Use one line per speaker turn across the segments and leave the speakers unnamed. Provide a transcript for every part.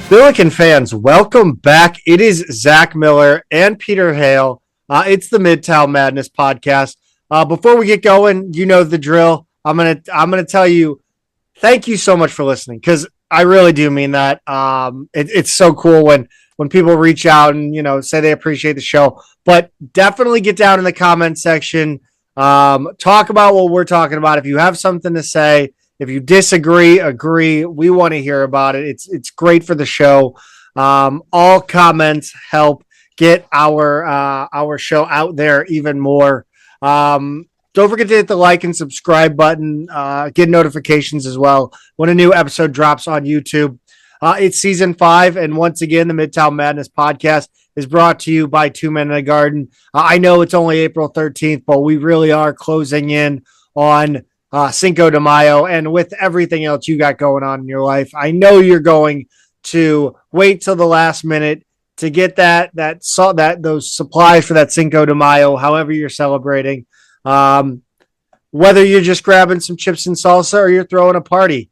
Billiken fans, welcome back. It is Zach Miller and Peter Hale. It's the Midtown Madness Podcast. Before we get going, you know the drill. I'm gonna tell you, thank you so much for listening, because I really do mean that. It's so cool when people reach out and say they appreciate the show. But definitely get down in the comment section. Talk about what we're talking about. If you have something to say. If you disagree, agree, we want to hear about it. It's great for the show. All comments help get our show out there even more. Don't forget to hit the like and subscribe button. Get notifications as well when a new episode drops on YouTube. It's season 5, and once again, the Midtown Madness Podcast is brought to you by Two Men in a Garden. I know it's only April 13th, but we really are closing in on Cinco de Mayo, and with everything else you got going on in your life, I know you're going to wait till the last minute to get those supplies for that Cinco de Mayo, however you're celebrating. Whether you're just grabbing some chips and salsa or you're throwing a party,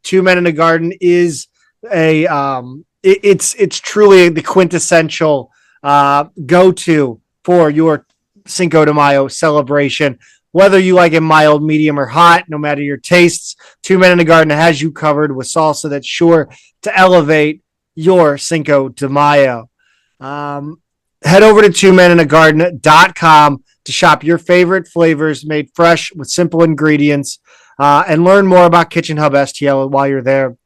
Two Men in a Garden is it's truly the quintessential go-to for your Cinco de Mayo celebration. Whether you like it mild, medium, or hot, no matter your tastes, Two Men in the Garden has you covered with salsa that's sure to elevate your Cinco de Mayo. Head over to twomeninthegarden.com to shop your favorite flavors made fresh with simple ingredients, and learn more about Kitchen Hub STL while you're there.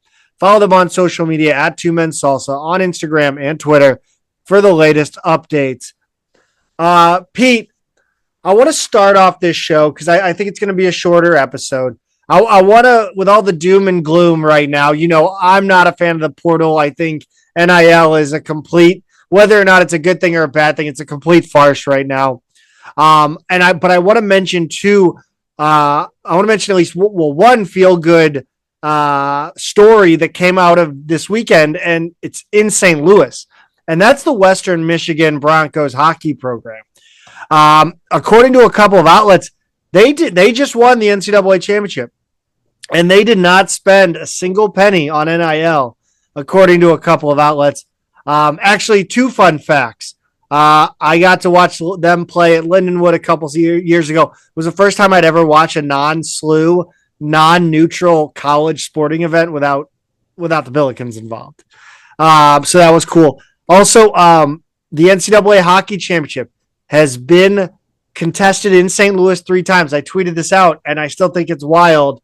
Follow them on social media at Two Men Salsa on Instagram and Twitter for the latest updates. Pete, I want to start off this show because I think it's going to be a shorter episode. I want to, with all the doom and gloom right now, I'm not a fan of the portal. I think NIL is a complete, whether or not it's a good thing or a bad thing, it's a complete farce right now. But I want to mention I want to mention at least one feel good story that came out of this weekend, and it's in St. Louis, and that's the Western Michigan Broncos hockey program. According to a couple of outlets, they just won the NCAA championship, and they did not spend a single penny on NIL, according to a couple of outlets. Actually, two fun facts. I got to watch them play at Lindenwood a couple years ago. It was the first time I'd ever watched a non-SLU, non-neutral college sporting event without the Billikens involved. So that was cool. Also, the NCAA hockey championship has been contested in St. Louis 3 times. I tweeted this out, and I still think it's wild.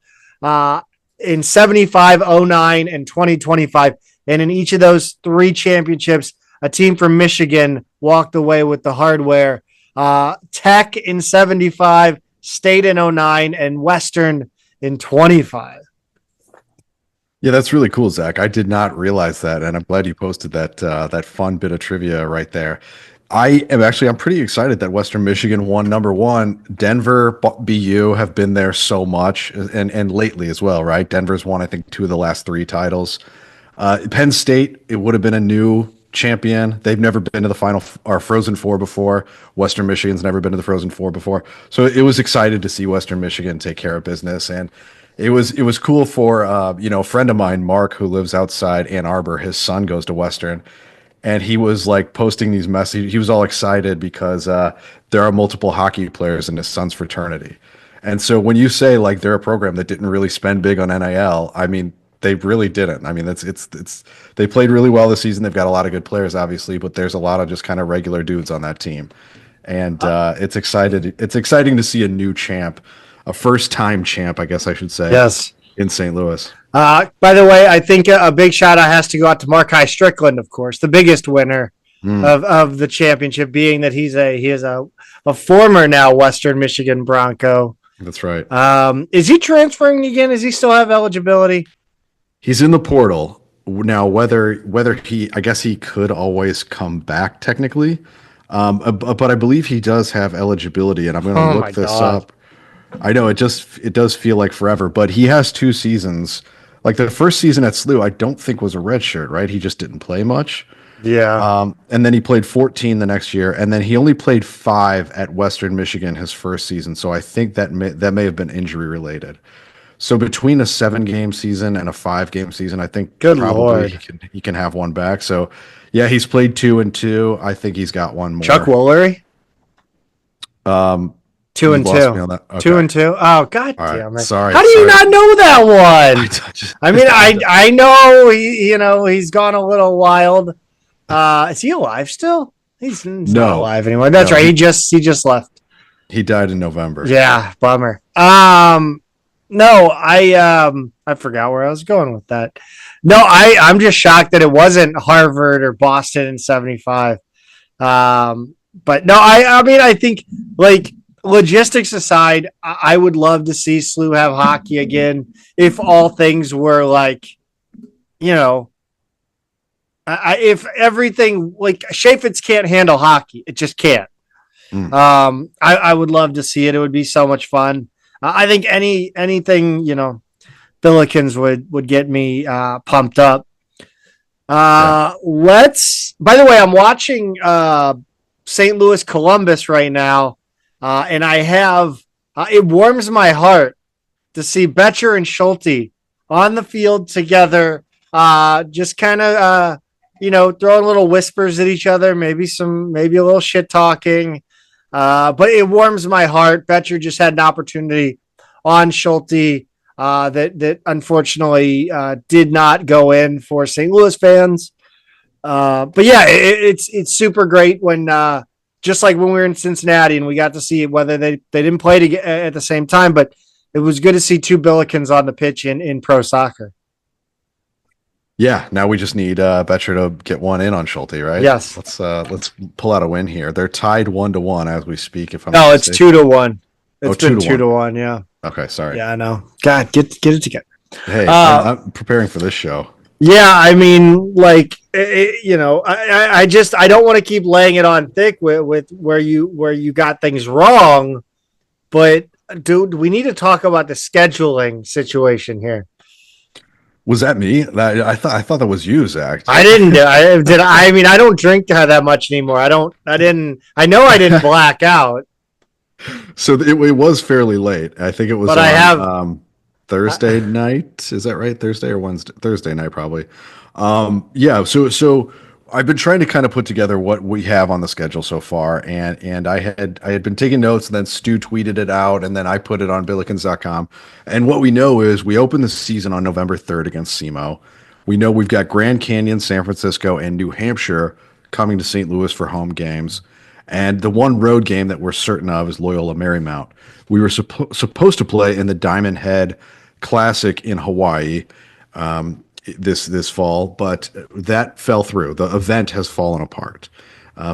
In 75, 09, and 2025. And in each of those 3 championships, a team from Michigan walked away with the hardware. Tech in 75, State in 09, and Western in 25.
Yeah, that's really cool, Zach. I did not realize that, and I'm glad you posted that fun bit of trivia right there. I'm pretty excited that Western Michigan won number 1. Denver, BU have been there so much, and lately as well, right? Denver's won, I think, 2 of the last 3 titles. Penn State, it would have been a new champion. They've never been to the Final or Frozen Four before. Western Michigan's never been to the Frozen Four before. So it was excited to see Western Michigan take care of business, and it was cool for a friend of mine, Mark, who lives outside Ann Arbor. His son goes to Western. And he was like posting these messages. He was all excited because there are multiple hockey players in his son's fraternity. And so when you say like they're a program that didn't really spend big on NIL, I mean, they really didn't. I mean, it's they played really well this season. They've got a lot of good players, obviously, but there's a lot of just kind of regular dudes on that team. And it's exciting to see a new champ, a first-time champ, I guess I should say.
Yes.
In St. Louis.
By the way, I think a big shout out has to go out to Markai Strickland, of course, the biggest winner of the championship, being that he is a former now Western Michigan Bronco.
That's right.
Is he transferring again? Does he still have eligibility?
He's in the portal now. Whether I guess he could always come back technically, but I believe he does have eligibility, and I'm going to look this up. I know it does feel like forever, but he has 2 seasons. Like the first season at SLU, I don't think was a red shirt, right? He just didn't play much.
Yeah.
And then he played 14 the next year, and then he only played 5 at Western Michigan his first season. So I think that may have been injury related. So between a 7-game season and a 5-game season, I think
Good
probably
Lord.
he can have one back. So yeah, he's played 2 and 2. I think he's got one more.
Chuck Woolery,
Um,
two
you
and
lost
two.
me on that.
Two
Okay.
and two. Oh, God
All right.
damn it.
Sorry.
How do you not know that one? I mean, I know he's gone a little wild. Is he alive still? He's not
No.
alive anymore. That's
No,
right. He just left.
he died in November.
Yeah, bummer. No, I forgot where I was going with that. No, I'm just shocked that it wasn't Harvard or Boston in '75. But no, I mean, I think like logistics aside, I would love to see SLU have hockey again if all things were like, you know, if everything like Chaffetz can't handle hockey, it just can't. I would love to see it. It would be so much fun. I think anything, Billikens would get me pumped up. Let's. By the way, I'm watching St. Louis Columbus right now, and I have. It warms my heart to see Betcher and Schulte on the field together, just kind of throwing little whispers at each other, maybe a little shit talking. But it warms my heart. Betcher just had an opportunity on Schulte that unfortunately did not go in for St. Louis fans. But yeah, it's super great when just like when we were in Cincinnati and we got to see whether they didn't play at the same time, but it was good to see two Billikens on the pitch in pro soccer.
Yeah, now we just need Betcher to get one in on Schulte, right?
Yes.
Let's pull out a win here. They're tied 1-1 as we speak. If I'm
no,
not
it's
mistaken.
2-1. It's been 2-1. Yeah.
Okay, sorry.
Yeah, I know. God, get it together.
Hey, I'm preparing for this show.
Yeah, I mean, like I don't want to keep laying it on thick with where you got things wrong, but dude, we need to talk about the scheduling situation here.
Was that me? I thought that was you, Zach.
I didn't. I mean, I don't drink that much anymore. I know I didn't black out.
So it was fairly late. I think it was.
But
on,
I have
Thursday night. Is that right? Thursday or Wednesday? Thursday night, probably. Yeah. So I've been trying to kind of put together what we have on the schedule so far, and I had been taking notes, and then Stu tweeted it out, and then I put it on Billikens.com. And what we know is we open the season on November 3rd against SEMO. We know we've got Grand Canyon, San Francisco, and New Hampshire coming to St. Louis for home games. And the one road game that we're certain of is Loyola Marymount. We were supposed to play in the Diamond Head Classic in Hawaii this fall, but that fell through. The event has fallen apart.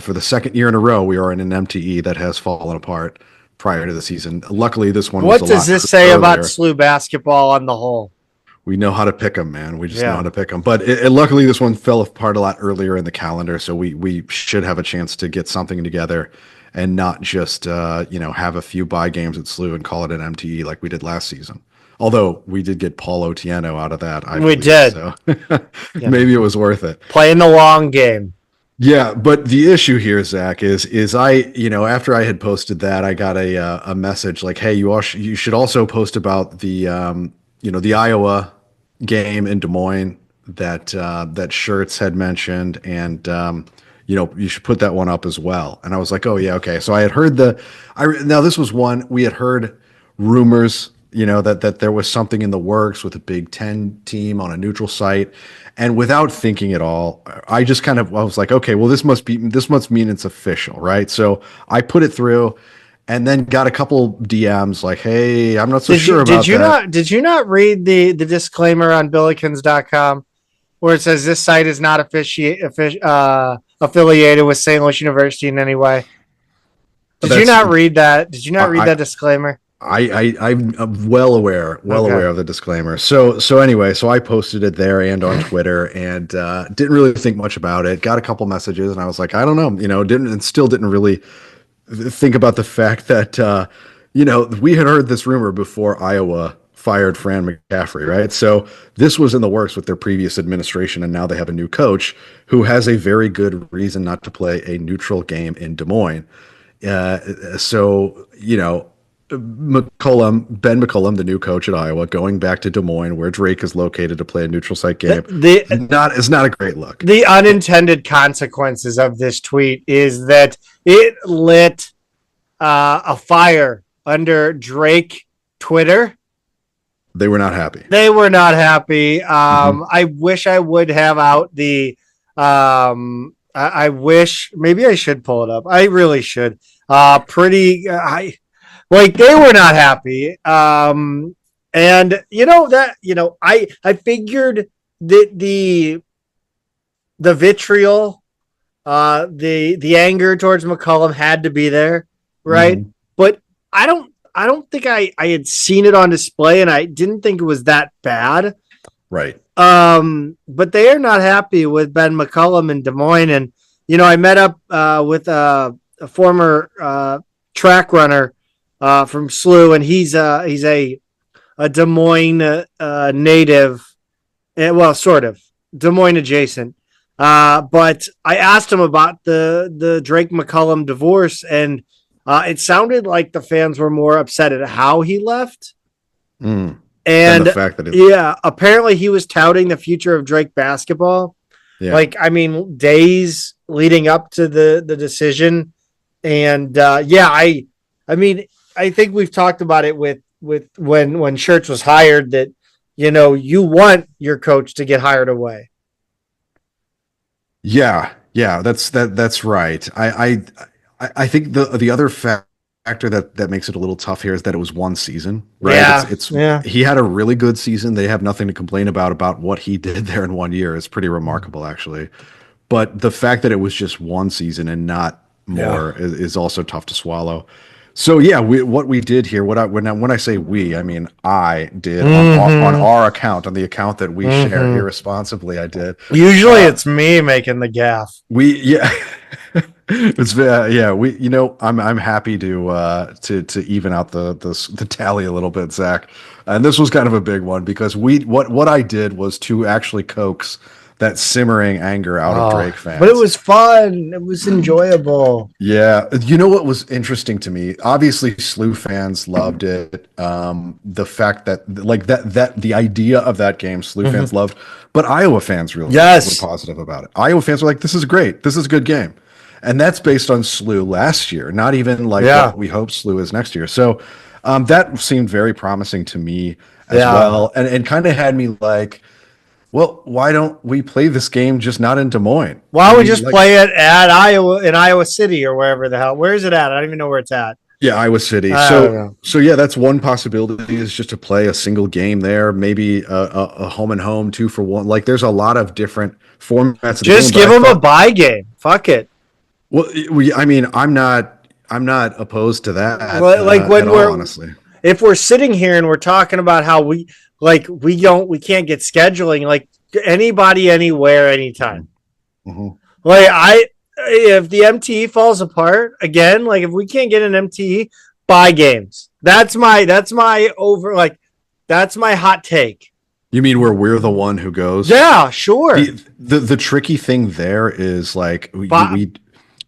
For the second year in a row, we are in an MTE that has fallen apart prior to the season. Luckily, this one was a lot
What does this say
earlier.
about SLU basketball on the whole?
We know how to pick them, man. We just know how to pick them. But luckily, this one fell apart a lot earlier in the calendar, so we should have a chance to get something together and not just have a few bye games at SLU and call it an MTE like we did last season. Although we did get Paul Otieno out of that.
We did.
So maybe it was worth it.
Playing the long game.
Yeah, but the issue here, Zach, is I, after I had posted that, I got a message like, hey, you should also post about the the Iowa game in Des Moines that Schertz had mentioned, and you should put that one up as well. And I was like, oh yeah, okay. So I had heard now this was one we had heard rumors, that there was something in the works with a Big Ten team on a neutral site, and without thinking at all, I was like, okay, well this must mean it's official, right? So I put it through. And then got a couple DMs like, "Hey, I'm not so sure about that."
Did you not read the disclaimer on Billikens.com where it says this site is not affiliated with St. Louis University in any way? Did you not read that? Did you not read that disclaimer?
I'm well aware of the disclaimer. So anyway, so I posted it there and on Twitter, and didn't really think much about it. Got a couple messages, and I was like, I don't know, didn't really think about the fact that we had heard this rumor before Iowa fired Fran McCaffrey, right? So this was in the works with their previous administration, and now they have a new coach who has a very good reason not to play a neutral game in Des Moines. So Ben McCollum, the new coach at Iowa, going back to Des Moines, where Drake is located to play a neutral site game. It's not a great look.
The unintended consequences of this tweet is that it lit a fire under Drake Twitter.
They were not happy.
I wish I would have out the. I wish maybe I should pull it up. I really should. They were not happy. And I figured that the vitriol, the anger towards McCollum had to be there, right? Mm-hmm. But I don't think I had seen it on display, and I didn't think it was that bad.
Right.
But they are not happy with Ben McCollum in Des Moines. And, I met up with a former track runner from SLU, and he's a Des Moines native, sort of Des Moines adjacent. But I asked him about the Drake McCollum divorce, and it sounded like the fans were more upset at how he left. And the fact that apparently he was touting the future of Drake basketball. Yeah. Days leading up to the decision. And I think we've talked about it with when Schertz was hired that, you want your coach to get hired away.
Yeah, that's right. I think the other factor that makes it a little tough here is that it was one season, right? He had a really good season. They have nothing to complain about what he did there in 1 year. It's pretty remarkable, actually. But the fact that it was just one season and not more is also tough to swallow. So what we did here, when I say we, I mean I did on our account, on the account that we share irresponsibly. I did.
Usually it's me making the gaffe.
I'm happy to even out the tally a little bit, Zach. And this was kind of a big one because what I did was to actually coax that simmering anger out of Drake fans.
But it was fun. It was enjoyable.
Yeah. You know what was interesting to me? Obviously, SLU fans loved it. The fact that the idea of that game, SLU fans loved, but Iowa fans really were positive about it. Iowa fans were like, this is great. This is a good game. And that's based on SLU last year, not even what we hope SLU is next year. So that seemed very promising to me as well. And kind of had me like, well, why don't we play this game just not in Des Moines?
Why don't we just play it at Iowa City or wherever the hell? Where is it at? I don't even know where it's at.
Yeah, Iowa City. So that's one possibility is just to play a single game there, maybe a home and home 2-for-1. Like there's a lot of different formats.
Just give them a bye game. Fuck it.
Well, I'm not opposed to that.
Honestly, if we're sitting here and we're talking about how we can't get scheduling, like anybody, anywhere, anytime. Mm-hmm. If the MTE falls apart again, like if we can't get an MTE, bye games. That's my hot take.
You mean where we're the one who goes?
Yeah, sure.
The tricky thing there is like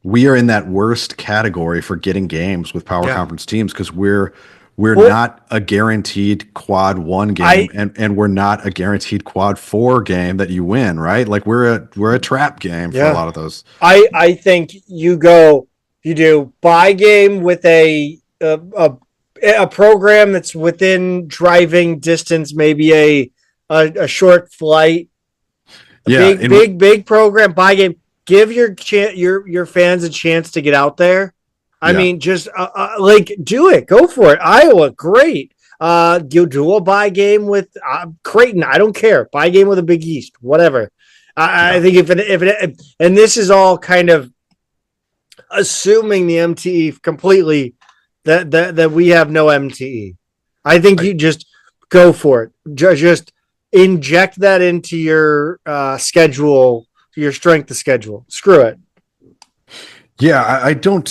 we are in that worst category for getting games with power conference teams because we're not a guaranteed quad 1 game and we're not a guaranteed quad 4 game that you win, right? Like we're a trap game for a lot of those.
I think you do bye game with a program that's within driving distance, maybe a short flight, big program, bye game. Give your fans a chance to get out there. I mean, just do it. Go for it. Iowa, great. You do a bye game with Creighton. I don't care. Bye game with a Big East, whatever. I think if it, and this is all kind of assuming the MTE completely that we have no MTE. I think you just go for it. Just inject that into your schedule. Your strength of schedule. Screw it.
Yeah, I don't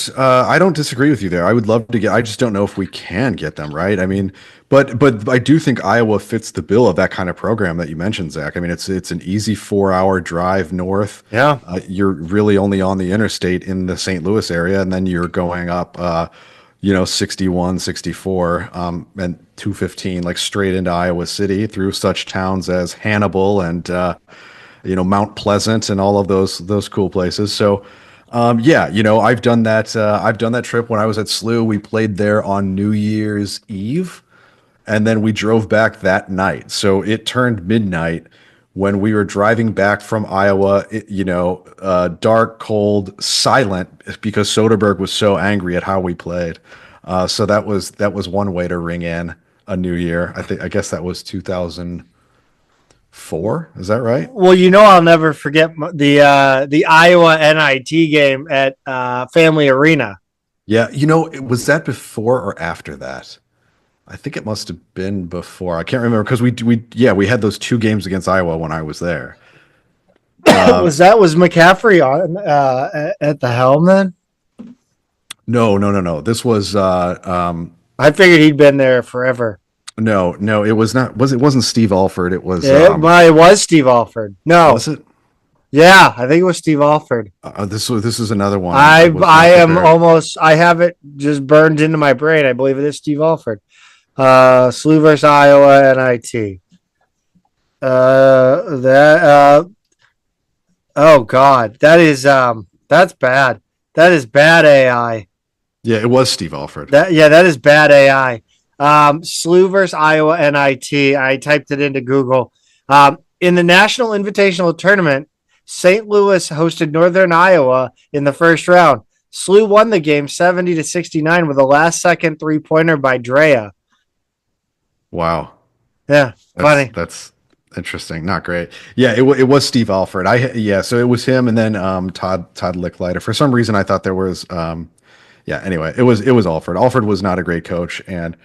disagree with you there. I would love to I just don't know if we can get them, right? I mean, but I do think Iowa fits the bill of that kind of program that you mentioned, Zach. I mean, it's an easy 4-hour drive north.
Yeah.
You're really only on the interstate in the St. Louis area, and then you're going up 61, 64, and 215, like straight into Iowa City through such towns as Hannibal and Mount Pleasant and all of those cool places. So yeah, I've done that. I've done that trip when I was at SLU. We played there on New Year's Eve, and then we drove back that night. So it turned midnight when we were driving back from Iowa. Dark, cold, silent because Soderbergh was so angry at how we played. So that was one way to ring in a new year. I guess that was 2004. Is that right?
Well, I'll never forget the Iowa NIT game at Family Arena.
Yeah, was that before or after that? I think it must have been before. I can't remember because we had those two games against Iowa when I was there.
Was McCaffrey on at the helm then?
No. This was.
I figured he'd been there forever.
No, it was not. It wasn't Steve Alford. It was.
It was Steve Alford. No,
was it?
Yeah, I think it was Steve Alford.
This is another one.
I have it just burned into my brain. I believe it is Steve Alford. SLU versus Iowa NIT. Oh God, that's bad. That is bad AI.
Yeah, it was Steve Alford.
That is bad AI. SLU versus Iowa NIT. I typed it into Google. In the National Invitational Tournament, St. Louis hosted Northern Iowa in the first round. SLU won the game 70-69 with a last-second three-pointer by Drea.
Wow.
Yeah, funny.
That's interesting. Not great. Yeah, it was Steve Alford. So it was him and then Todd Licklider. For some reason, I thought there was. Anyway, it was Alford. Alford was not a great coach, and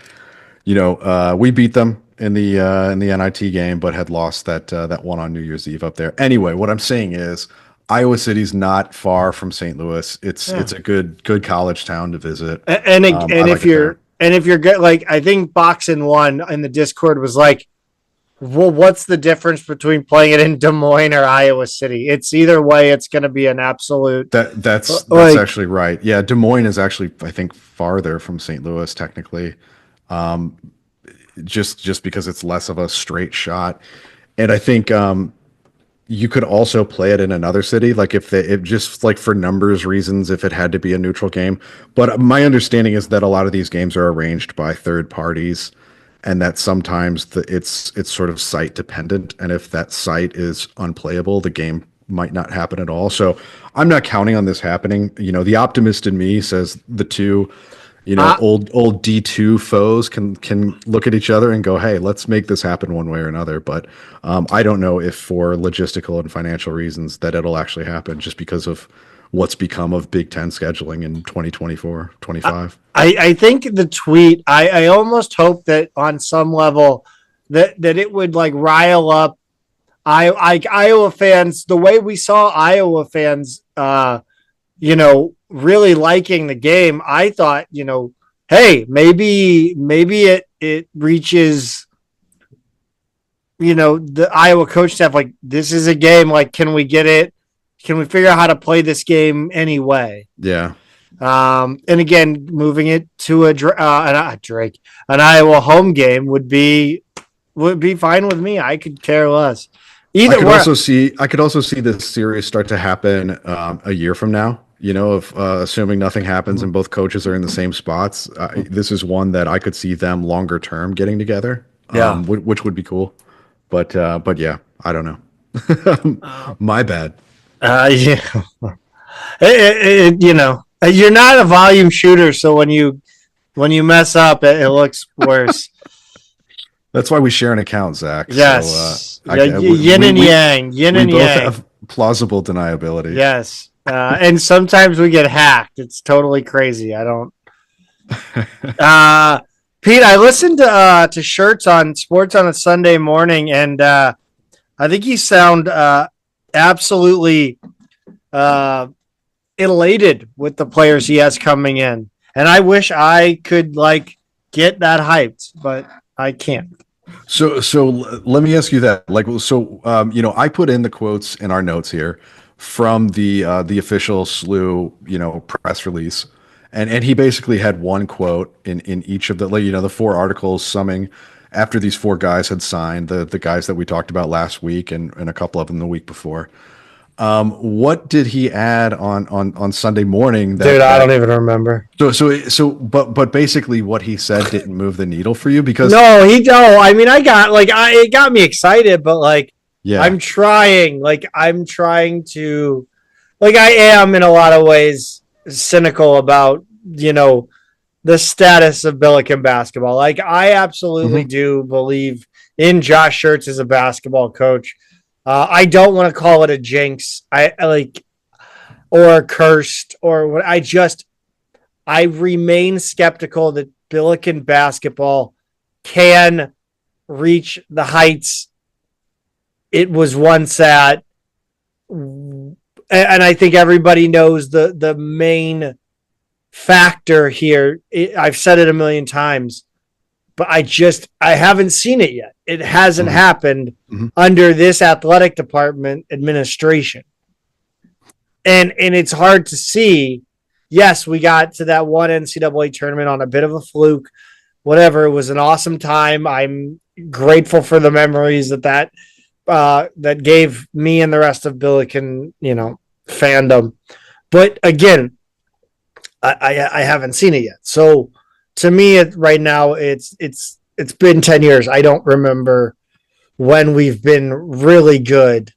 we beat them in the NIT game, but had lost that one on New Year's Eve up there. Anyway, what I'm saying is Iowa City's not far from St. Louis. It's a good college town to visit.
And if you're good, like I think Boxing One in the Discord was like, well, what's the difference between playing it in Des Moines or Iowa City? It's either way, it's going to be an absolute.
That's actually right. Yeah, Des Moines is actually, I think, farther from St. Louis technically, just because it's less of a straight shot. And I think you could also play it in another city, like if just like for numbers reasons, if it had to be a neutral game. But my understanding is that a lot of these games are arranged by third parties, and that sometimes it's sort of site dependent. And if that site is unplayable, the game might not happen at all. So I'm not counting on this happening. The optimist in me says the two, old D2 foes can look at each other and go, hey, let's make this happen one way or another. But I don't know if for logistical and financial reasons that it'll actually happen just because of what's become of Big Ten scheduling in 2024, 25.
I think the tweet, I almost hope that on some level that it would like rile up Iowa fans the way we saw Iowa fans, really liking the game. I thought, hey, maybe it reaches, the Iowa coach staff, like, this is a game, like, can we get it? Can we figure out how to play this game anyway?
Yeah.
And again, moving it to an Iowa home game would be fine with me. I could care less.
I could also see this series start to happen a year from now. If assuming nothing happens and both coaches are in the same spots, this is one that I could see them longer term getting together. Which would be cool. But yeah, I don't know. My bad.
You're not a volume shooter, so when you mess up, it looks worse.
That's why we share an account, Zach.
Yes.
So,
yin and yang.
We both have plausible deniability.
Yes. And sometimes we get hacked. It's totally crazy. I don't. Pete, I listened to Schertz on Sports on a Sunday morning, and I think you sound absolutely elated with the players he has coming in. And I wish I could get that hyped, but I can't.
So let me ask you that. I put in the quotes in our notes here from the official SLU, press release. And he basically had one quote in each of the, like, the 4 articles summing after these 4 guys had signed, the guys that we talked about last week and a couple of them the week before. What did he add on Sunday morning?
Dude, I don't even remember.
But basically what he said didn't move the needle for you because
no. I mean, it got me excited, but like,
yeah,
I'm trying to, like, I am in a lot of ways cynical about, the status of Billiken basketball. Like, I absolutely do believe in Josh Schertz as a basketball coach. I don't want to call it a jinx. Or cursed or what. I remain skeptical that Billiken basketball can reach the heights it was once at. And I think everybody knows the main factor here. I've said it a million times, but I haven't seen it yet. It hasn't happened under this athletic department administration. And it's hard to see. Yes, we got to that one NCAA tournament on a bit of a fluke. Whatever, it was an awesome time. I'm grateful for the memories that gave me and the rest of Billiken, fandom. But again, I haven't seen it yet. So to me, right now, it's been 10 years. I don't remember when we've been really good.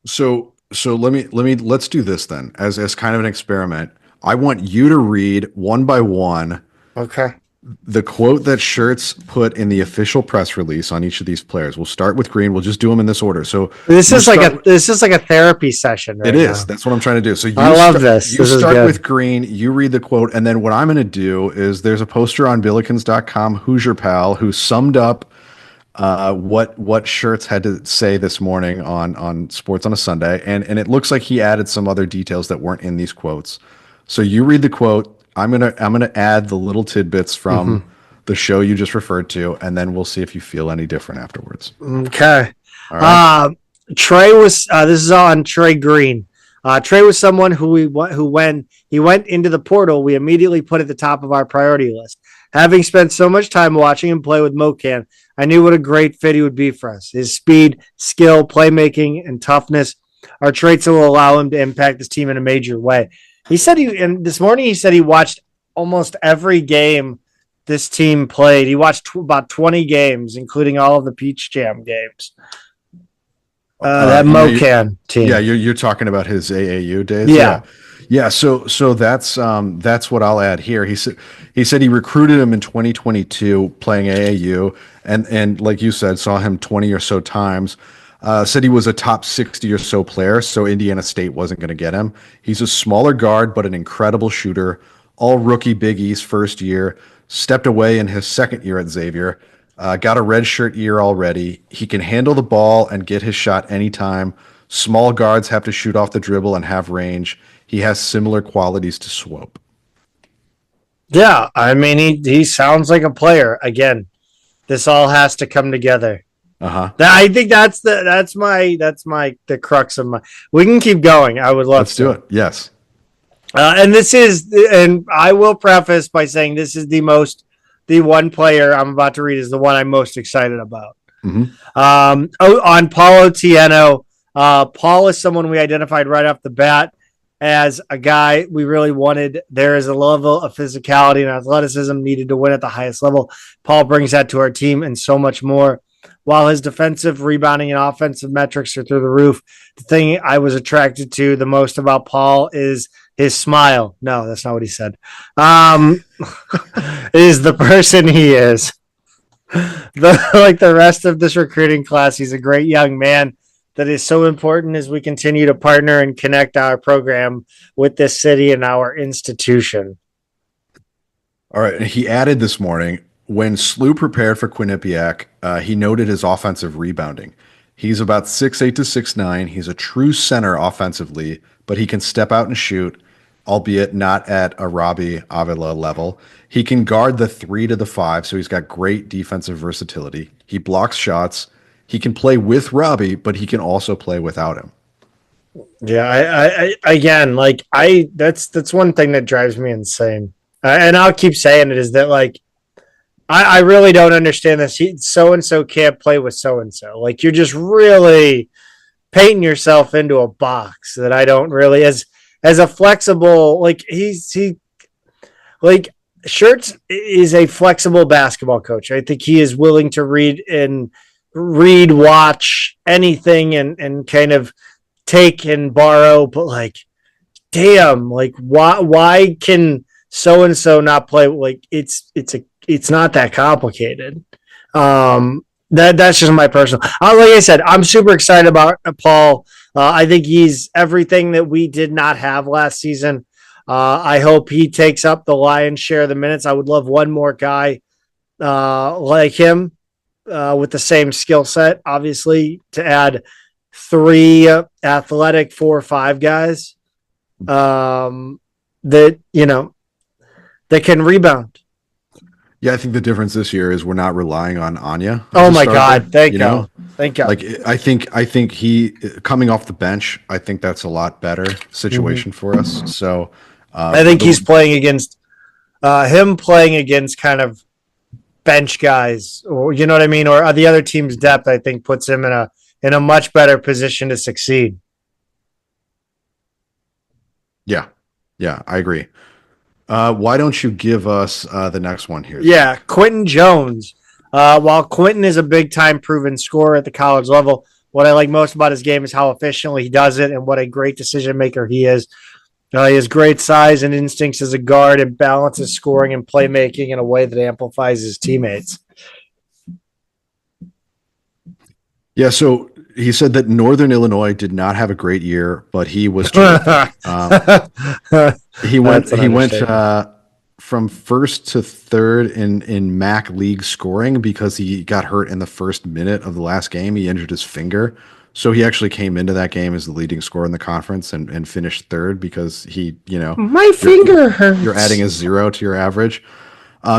So let's do this then as kind of an experiment. I want you to read one by one.
Okay.
The quote that Schertz put in the official press release on each of these players. We'll start with Green. We'll just do them in this order. So
this is like a therapy session. Right, it is.
Now. That's what I'm trying to do. So
I love this.
You start with Green. You read the quote, and then what I'm going to do is there's a poster on Billikens.com, Hoosier Pal, who summed up what Schertz had to say this morning on Sports on a Sunday, and it looks like he added some other details that weren't in these quotes. So you read the quote. I'm gonna add the little tidbits from the show you just referred to, and then we'll see if you feel any different afterwards.
Okay. All right. Trey was. This is on Trey Green. Trey was someone who when he went into the portal, we immediately put at the top of our priority list. Having spent so much time watching him play with Mocan, I knew what a great fit he would be for us. His speed, skill, playmaking, and toughness are traits that will allow him to impact this team in a major way. He said this morning he said he watched almost every game this team played. He watched about 20 games, including all of the Peach Jam games. That Mocan team.
Yeah, you're talking about his AAU days. Yeah. So that's what I'll add here. He said he recruited him in 2022 playing AAU, and like you said, saw him 20 or so times. Said he was a top 60 or so player, so Indiana State wasn't going to get him. He's a smaller guard, but an incredible shooter. All rookie Big East first year. Stepped away in his second year at Xavier. Got a redshirt year already. He can handle the ball and get his shot anytime. Small guards have to shoot off the dribble and have range. He has similar qualities to Swope.
Yeah, I mean, he sounds like a player. Again, this all has to come together. I think that's the crux of my. We can keep going. I would love.
Let's do it. Yes.
And I will preface by saying this is the one player I'm about to read is the one I'm most excited about. On Paulo Tieno, Paul is someone we identified right off the bat as a guy we really wanted. There is a level of physicality and athleticism needed to win at the highest level. Paul brings that to our team and so much more. While his defensive, rebounding, and offensive metrics are through the roof, the thing I was attracted to the most about Paul is his smile. No, that's not what he said. Is the person he is. Like the rest of this recruiting class, he's a great young man that is so important as we continue to partner and connect our program with this city and our institution.
All right. He added this morning, when Slew prepared for Quinnipiac, he noted his offensive rebounding. He's about 6'8" to 6'9". He's a true center offensively, but he can step out and shoot, albeit not at a Robbie Avila level. He can guard the 3 to the 5, so he's got great defensive versatility. He blocks shots. He can play with Robbie, but he can also play without him.
Yeah, again, like that's one thing that drives me insane, and I'll keep saying it is that like I really don't understand this. So and so can't play with so and so. Like you're just really painting yourself into a box that I don't really as a flexible like he like Schertz is a flexible basketball coach. I think he is willing to watch anything and kind of take and borrow, but like, damn, like why can so and so not play? Like it's not that complicated. That's just my personal. Like I said, I'm super excited about Paul. I think he's everything that we did not have last season. I hope he takes up the lion's share of the minutes. I would love one more guy like him with the same skill set, obviously, to add three athletic 4 or 5 guys that that can rebound.
Yeah, I think the difference this year is we're not relying on Anya.
Oh my God! Thank God. Thank God.
Like I think he coming off the bench. I think that's a lot better situation for us. So
I think he's playing against him playing against kind of bench guys, or you know what I mean, or the other team's depth. I think puts him in a much better position to succeed.
Yeah, I agree. Why don't you give us the next one here?
Yeah, Quentin Jones. While Quentin is a big time proven scorer at the college level, what I like most about his game is how efficiently he does it and what a great decision maker he is. He has great size and instincts as a guard and balances scoring and playmaking in a way that amplifies his teammates.
Yeah, so he said that Northern Illinois did not have a great year, but he was terrific. He went from first to third in MAC league scoring because he got hurt in the first minute of the last game. He injured his finger. So he actually came into that game as the leading scorer in the conference and finished third because
my finger hurts.
You're adding a 0 to your average.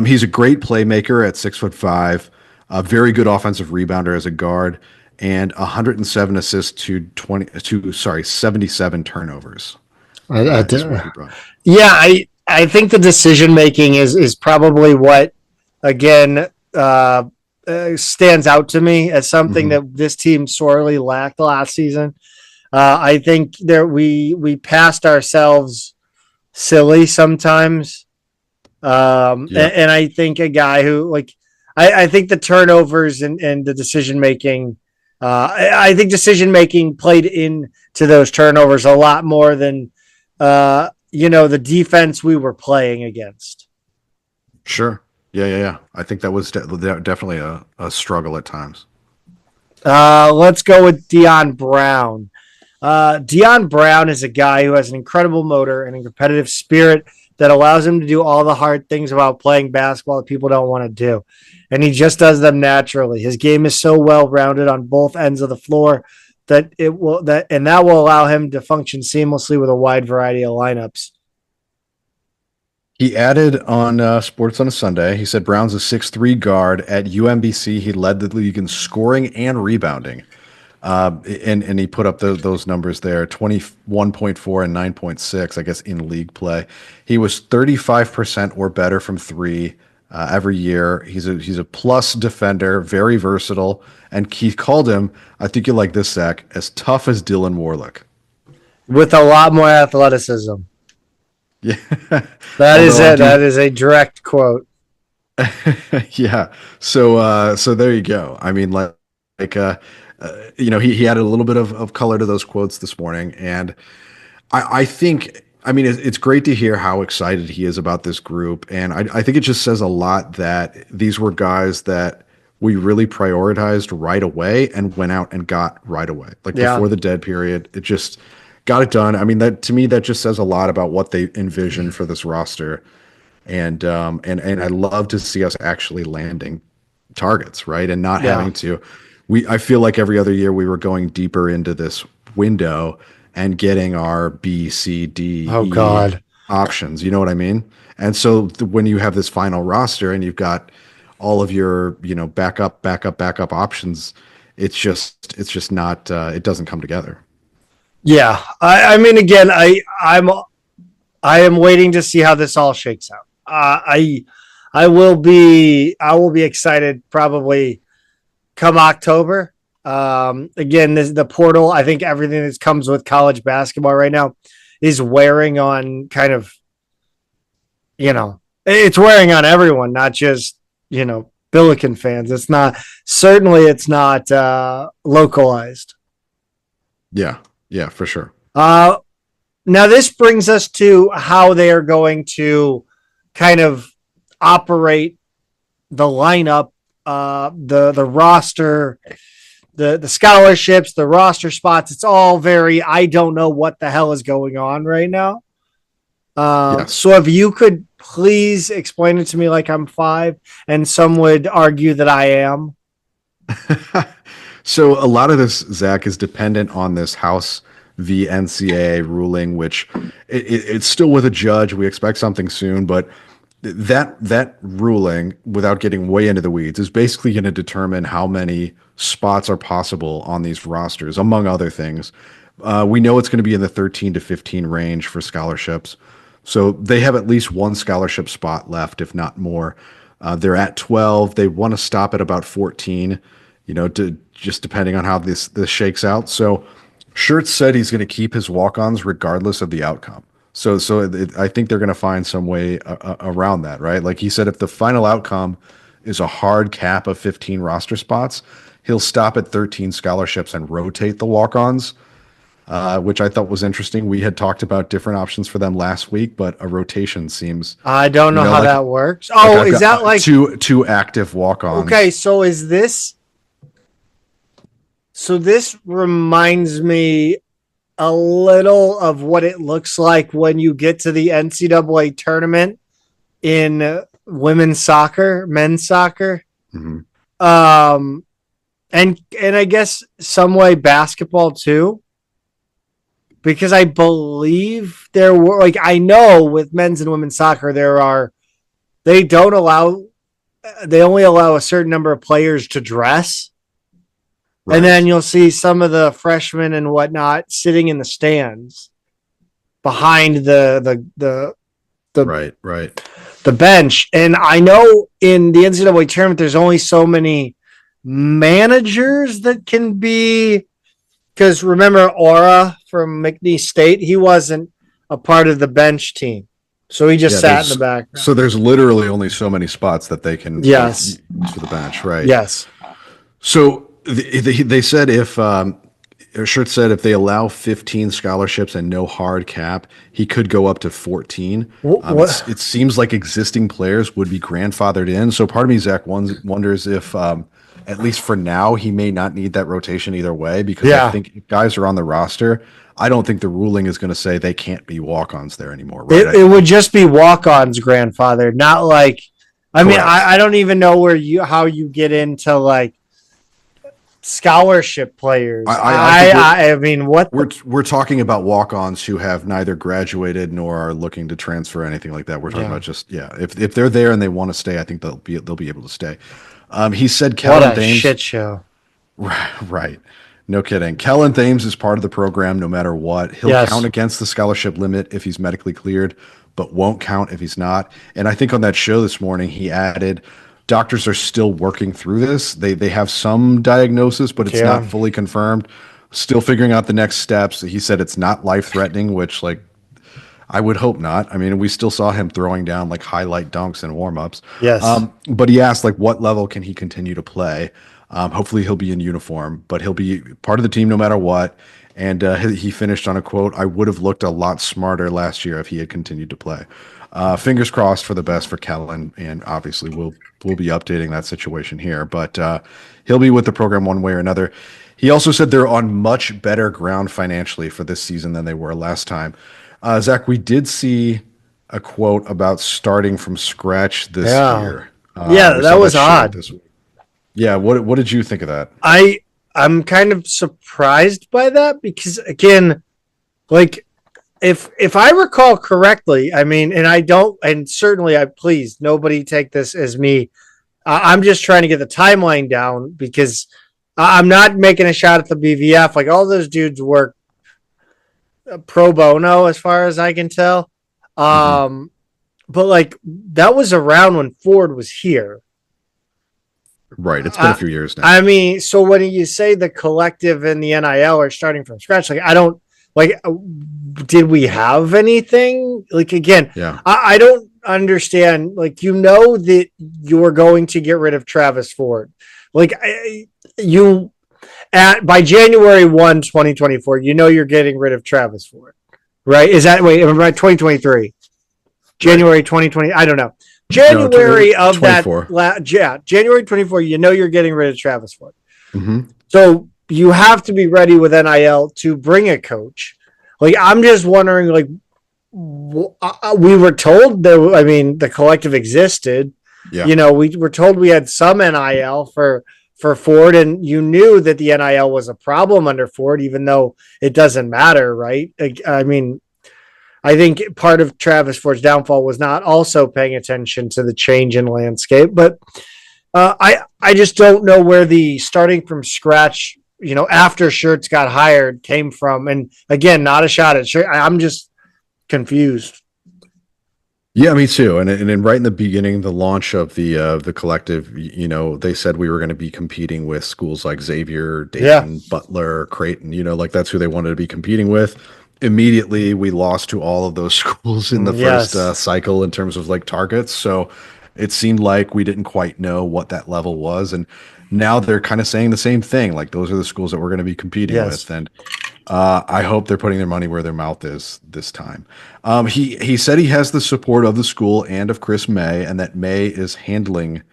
He's a great playmaker at 6'5", a very good offensive rebounder as a guard, and 107 assists to 77 turnovers.
I think the decision making is probably what again stands out to me as something that this team sorely lacked last season. I think we passed ourselves silly sometimes, and I think a guy who I think the turnovers and the decision making. I think decision making played into those turnovers a lot more than the defense we were playing against.
Sure. Yeah. I think that was definitely a struggle at times.
Let's go with Dion Brown. Dion Brown is a guy who has an incredible motor and a competitive spirit that allows him to do all the hard things about playing basketball that people don't want to do. And he just does them naturally. His game is so well rounded on both ends of the floor that that will allow him to function seamlessly with a wide variety of lineups.
He added on Sports on a Sunday, he said Brown's a 6'3" guard. At UMBC, he led the league in scoring and rebounding. And he put up those numbers there, 21.4 and 9.6, I guess, in league play. He was 35% or better from three every year. He's a plus defender, very versatile. And he called him, I think you like this, Zach, as tough as Dylan Warlick.
With a lot more athleticism.
Yeah.
That is it. That is a direct quote.
Yeah. So there you go. I mean, he added a little bit of color to those quotes this morning. And I think, it's great to hear how excited he is about this group. And I think it just says a lot that these were guys that we really prioritized right away and went out and got right away. Before the dead period, it just got it done. That to me, that just says a lot about what they envisioned for this roster. And I love to see us actually landing targets, right? And not having to, I feel like every other year we were going deeper into this window and getting our B, C, D, options. You know what I mean? And so when you have this final roster and you've got all of your, backup options, it's just not, it doesn't come together.
Yeah, I mean, again, I am waiting to see how this all shakes out. I will be excited probably come October. Again, the portal. I think everything that comes with college basketball right now is wearing on kind of, it's wearing on everyone, not just Billiken fans. It's not localized.
Yeah, yeah, for sure.
Uh, Now this brings us to how they are going to kind of operate the lineup, the roster, the scholarships, the roster spots. It's all very, I don't know what the hell is going on right now.
Yes.
So if you could please explain it to me like I'm five, and some would argue that I am.
So a lot of this, Zach, is dependent on this House v NCAA ruling, which it's still with a judge. We expect something soon, but that ruling, without getting way into the weeds, is basically going to determine how many spots are possible on these rosters, among other things. We know it's going to be in the 13 to 15 range for scholarships. So they have at least one scholarship spot left, if not more. They're at 12. They want to stop at about 14, to just depending on how this shakes out. So Schertz said he's going to keep his walk-ons regardless of the outcome. I think they're going to find some way around that, right? Like he said, if the final outcome is a hard cap of 15 roster spots, he'll stop at 13 scholarships and rotate the walk-ons, which I thought was interesting. We had talked about different options for them last week, but a rotation seems.
I don't know how
like,
that works. Oh, is that like
two active walk-ons?
Okay, so is this? So this reminds me a little of what it looks like when you get to the NCAA tournament in women's soccer, men's soccer.
Mm-hmm.
And I guess some way basketball too, because I believe there were, like, I know with men's and women's soccer they only allow a certain number of players to dress. Right. And then you'll see some of the freshmen and whatnot sitting in the stands behind the the bench. And I know in the NCAA tournament, there's only so many managers that can be, because remember Aura from McNeese State, he wasn't a part of the bench team. So he just sat in the back.
So there's literally only so many spots that they can
use
for the bench, right?
Yes.
So they said Schertz said if they allow 15 scholarships and no hard cap, he could go up to 14. It seems like existing players would be grandfathered in. So part of me, Zach, wonders if, at least for now, he may not need that rotation either way, because I think if guys are on the roster, I don't think the ruling is going to say they can't be walk-ons there anymore. Right?
It would just be walk-ons grandfathered, not like, I mean, I don't even know how you get into like scholarship players. I mean, what
we're talking about walk-ons who have neither graduated nor are looking to transfer or anything like that. We're talking about just if they're there and they want to stay, I think they'll be able to stay. He said Kellen Thames,
shit show.
Right. No kidding. Kellen Thames is part of the program no matter what. He'll count against the scholarship limit if he's medically cleared, but won't count if he's not. And I think on that show this morning, he added, doctors are still working through this. They have some diagnosis, but it's not fully confirmed. Still figuring out the next steps. He said it's not life-threatening, which, like, I would hope not. I mean, we still saw him throwing down like highlight dunks and warm-ups.
Yes.
But he asked, like, what level can he continue to play? Hopefully he'll be in uniform, but he'll be part of the team no matter what. And he finished on a quote, "I would have looked a lot smarter last year if he had continued to play." Fingers crossed for the best for Kellen, and obviously we'll be updating that situation here. But he'll be with the program one way or another. He also said they're on much better ground financially for this season than they were last time. Zach, we did see a quote about starting from scratch this year.
That was odd.
Yeah, what did you think of that?
I'm kind of surprised by that because, again, like, if I recall correctly, I mean, and I don't, and certainly please nobody take this as me. I'm just trying to get the timeline down because I'm not making a shot at the BVF. Like, all those dudes work pro bono, as far as I can tell.
Mhm.
But like that was around when Ford was here.
Right. It's been a
I,
few years now.
I mean, so when you say the collective and the NIL are starting from scratch, like I don't like. Did we have anything? Like again,
Yeah.
I don't understand. Like that you're going to get rid of Travis Ford. Like you at by January 1, 2024, you're getting rid of Travis Ford, right? Is that wait? Am I right? 2023,
Right.
January 2020. I don't know.
No,
January of that,
24.
yeah, January 24. You're getting rid of Travis Ford,
Hmm.
so you have to be ready with NIL to bring a coach. Like I'm just wondering, like we were told that the collective existed.
Yeah.
We were told we had some NIL for Ford, and you knew that the NIL was a problem under Ford, even though it doesn't matter, right? I mean, I think part of Travis Ford's downfall was not also paying attention to the change in landscape, but I just don't know where the starting from scratch, after Schertz got hired, came from. And again, not a shot at Schertz. I'm just confused.
Yeah, me too. And right in the beginning, the launch of the collective, they said we were going to be competing with schools like Xavier,
Yeah.
Dayton, Butler, Creighton, like that's who they wanted to be competing with. Immediately, we lost to all of those schools in the first
Yes.
cycle in terms of like targets. So it seemed like we didn't quite know what that level was. And now they're kind of saying the same thing. Like those are the schools that we're going to be competing
Yes.
with. And I hope they're putting their money where their mouth is this time. He said he has the support of the school and of Chris May, and that May is handling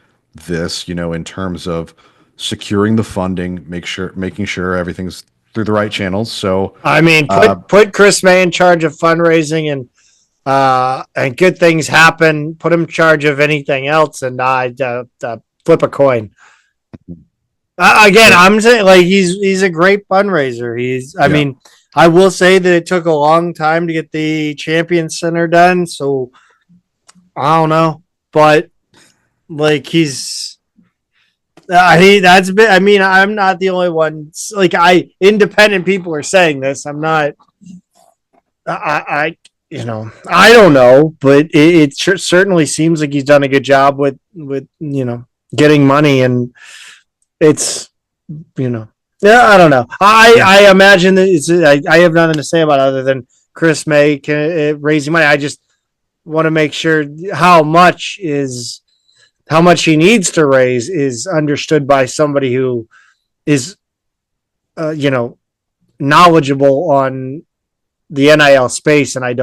this, in terms of securing the funding, making sure everything's through the right channels. So,
I mean,
uh,
put Chris May in charge of fundraising and good things happen. Put him in charge of anything else, and I flip a coin. Again,
yeah,
I'm saying like he's a great fundraiser. I
yeah,
mean, I will say that it took a long time to get the Champions Center done. So I don't know, but like that's been. I mean, I'm not the only one. Like independent people are saying this. I'm not. I don't know, but it certainly seems like he's done a good job with getting money, and it's yeah, I don't know.
yeah.
I imagine that I have nothing to say about it other than Chris May raising money. I just want to make sure how much he needs to raise is understood by somebody who is uh, you know knowledgeable on the NIL space, and I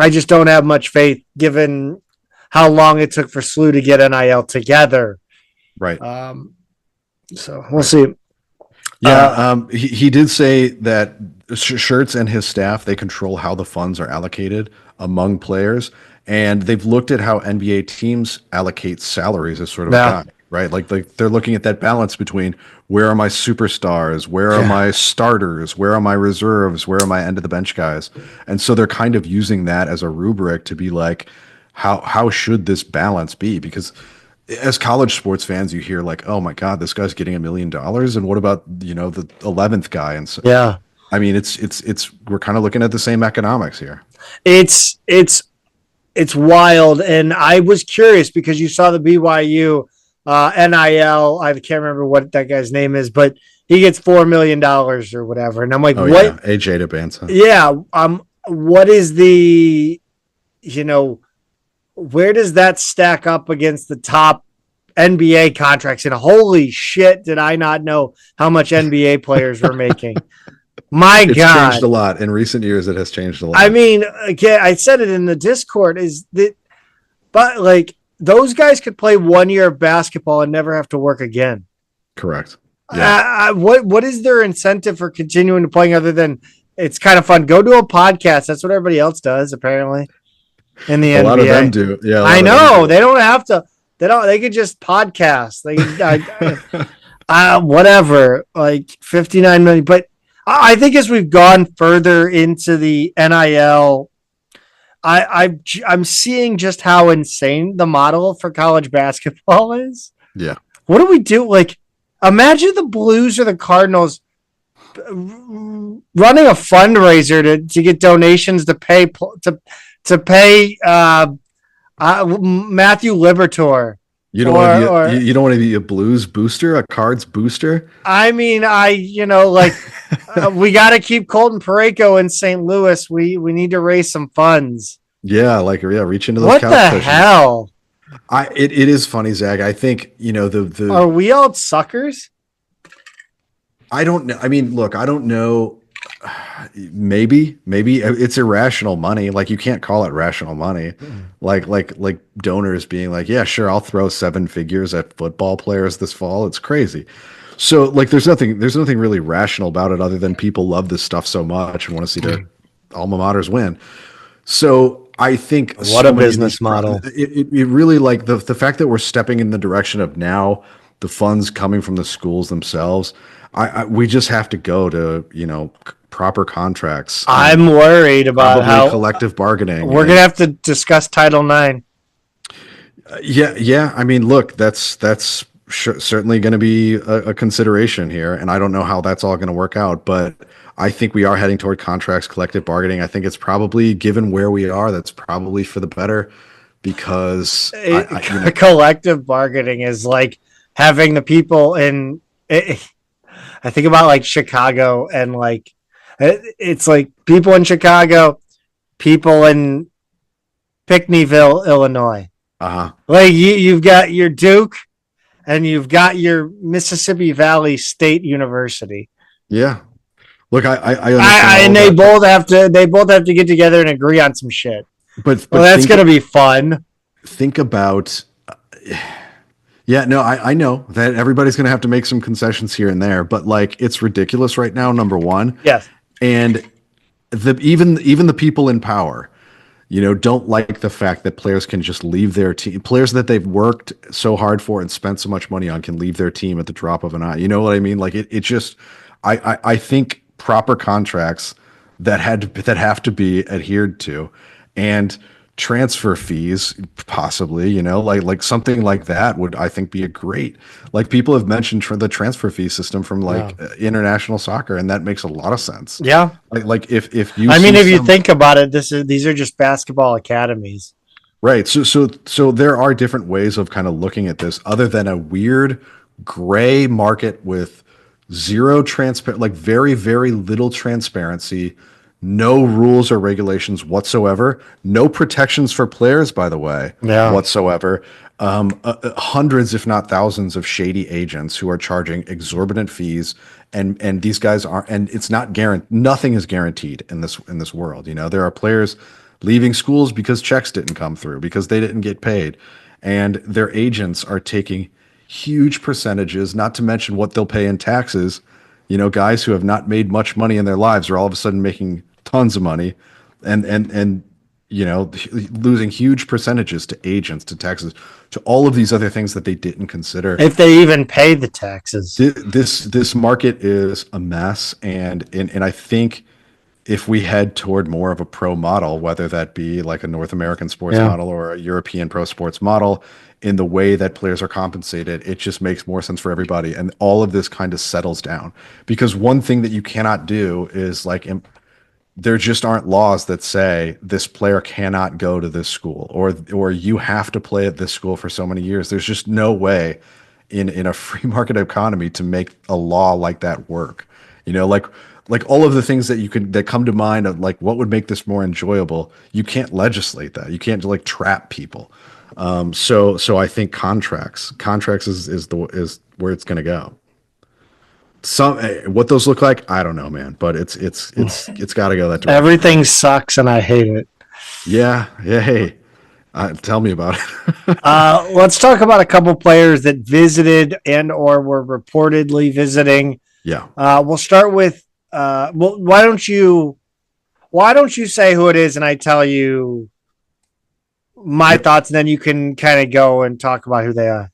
just don't have much faith given how long it took for SLU to get NIL together.
Right.
So we'll
Right.
see.
Yeah, he did say that Schertz and his staff, they control how the funds are allocated among players, and they've looked at how NBA teams allocate salaries as sort of a
Yeah.
guide, right? Like they're looking at that balance between where are my superstars, where are
Yeah.
my starters, where are my reserves, where are my end of the bench guys, and so they're kind of using that as a rubric to be like, how should this balance be? Because as college sports fans, you hear like, "Oh my God, this guy's getting $1 million," and what about the 11th guy? And so,
Yeah.
I mean, it's we're kind of looking at the same economics here.
It's it's it's wild, and I was curious because you saw the BYU NIL. I can't remember what that guy's name is, but he gets $4 million or whatever, and I'm like,
Oh
what?
yeah, AJ DeBanza.
Yeah. What is the you know where does that stack up against the top NBA contracts? And holy shit, did I not know how much NBA players were making? My
It's changed
God.
a lot in recent years. It has changed a
I
lot.
mean, again, I said it in the Discord is that, but like those guys could play 1 year of basketball and never have to work again.
Correct. Yeah,
What is their incentive for continuing to playing other than it's kind of fun? Go to a podcast. That's what everybody else does, apparently, in the
a lot of them
NBA.
do. Yeah, a
I
lot of them
know
do.
they don't have to. They don't. They could just podcast. They whatever, like 59 million. But I think as we've gone further into the NIL, I'm seeing just how insane the model for college basketball is.
Yeah.
What do we do? Like, imagine the Blues or the Cardinals running a fundraiser to get donations to pay Matthew Libertor.
You don't want to be you don't want to be a blues booster, a cards booster.
I mean, we got to keep Colton Parayko in St. Louis. We need to raise some funds.
Yeah, reach into those
what
couch
the
cushions.
hell?
It is funny, Zach. I think the
are we all suckers?
I don't know. I mean, look, I don't know. Maybe it's irrational money. Like, you can't call it rational money. Like donors being like, yeah, sure, I'll throw 7 figures at football players this fall. It's crazy. So like, there's nothing really rational about it other than people love this stuff so much and want to see their alma maters win. So I think
what a business model.
It really, like, the fact that we're stepping in the direction of now the funds coming from the schools themselves. We just have to go to, proper contracts.
I'm worried about how
collective bargaining.
We're going to have to discuss Title IX.
Yeah. I mean, look, that's certainly going to be a consideration here. And I don't know how that's all going to work out, but I think we are heading toward contracts, collective bargaining. I think it's probably, given where we are, that's probably for the better, because
collective bargaining is like having the people in I think about like Chicago, and like it's like people in Chicago, people in Pinckneyville, Illinois. Like you've got your Duke and you've got your Mississippi Valley State University.
Yeah. Look,
and they both have to get together and agree on some shit.
But
that's going to be fun.
Think about yeah, no, I know that everybody's going to have to make some concessions here and there, but like, it's ridiculous right now, number one.
Yes.
And even the people in power, don't like the fact that players can just leave their team. Players that they've worked so hard for and spent so much money on can leave their team at the drop of an eye. You know what I mean? Like, it just, I think proper contracts that have to be adhered to, and transfer fees, possibly, like something like that would, I think, be a great, like, people have mentioned the transfer fee system from international soccer, and that makes a lot of sense.
Yeah.
Like if you
think about it, these are just basketball academies.
Right. So there are different ways of kind of looking at this, other than a weird gray market with zero like very, very little transparency, no rules or regulations whatsoever, no protections for players, by the way, whatsoever. Hundreds, if not thousands, of shady agents who are charging exorbitant fees, and these guys are, and it's not guaranteed. Nothing is guaranteed in this world. There are players leaving schools because checks didn't come through, because they didn't get paid, and their agents are taking huge percentages, not to mention what they'll pay in taxes. Guys who have not made much money in their lives are all of a sudden making tons of money, and losing huge percentages to agents, to taxes, to all of these other things that they didn't consider,
if they even pay the taxes.
This market is a mess, and I think if we head toward more of a pro model, whether that be like a North American sports model or a European pro sports model, in the way that players are compensated, it just makes more sense for everybody, and all of this kind of settles down. Because one thing that you cannot do is, like, there just aren't laws that say this player cannot go to this school, or you have to play at this school for so many years. There's just no way in a free market economy to make a law like that work. Like all of the things that come to mind of, like, what would make this more enjoyable, you can't legislate that. You can't, like, trap people. So I think contracts is where it's going to go. What those look like, I don't know, man, but it's got to go that direction.
Everything sucks, and I hate it.
Yeah. Hey, tell me about it.
Let's talk about a couple players that visited and or were reportedly visiting.
Yeah.
We'll start with. Why don't you say who it is, and I tell you my thoughts, and then you can kind of go and talk about who they are.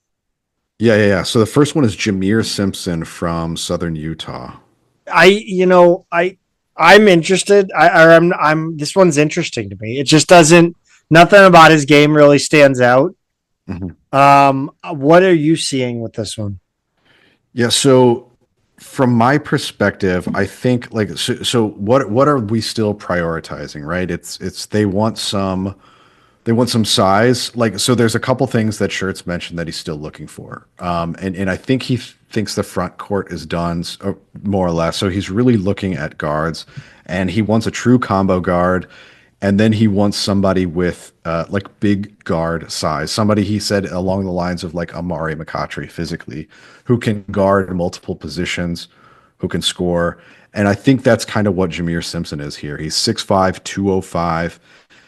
Yeah. So the first one is Jameer Simpson from Southern Utah.
I'm interested. This one's interesting to me. It just nothing about his game really stands out.
Mm-hmm.
What are you seeing with this one?
Yeah. So from my perspective, I think like so what are we still prioritizing, right? It's they want some size. Like, so there's a couple things that Schertz mentioned that he's still looking for. And I think he thinks the front court is done more or less. So he's really looking at guards, and he wants a true combo guard. And then he wants somebody with like big guard size, somebody he said along the lines of like Amari McCautry physically, who can guard multiple positions, who can score. And I think that's kind of what Jameer Simpson is here. He's 6'5", 205.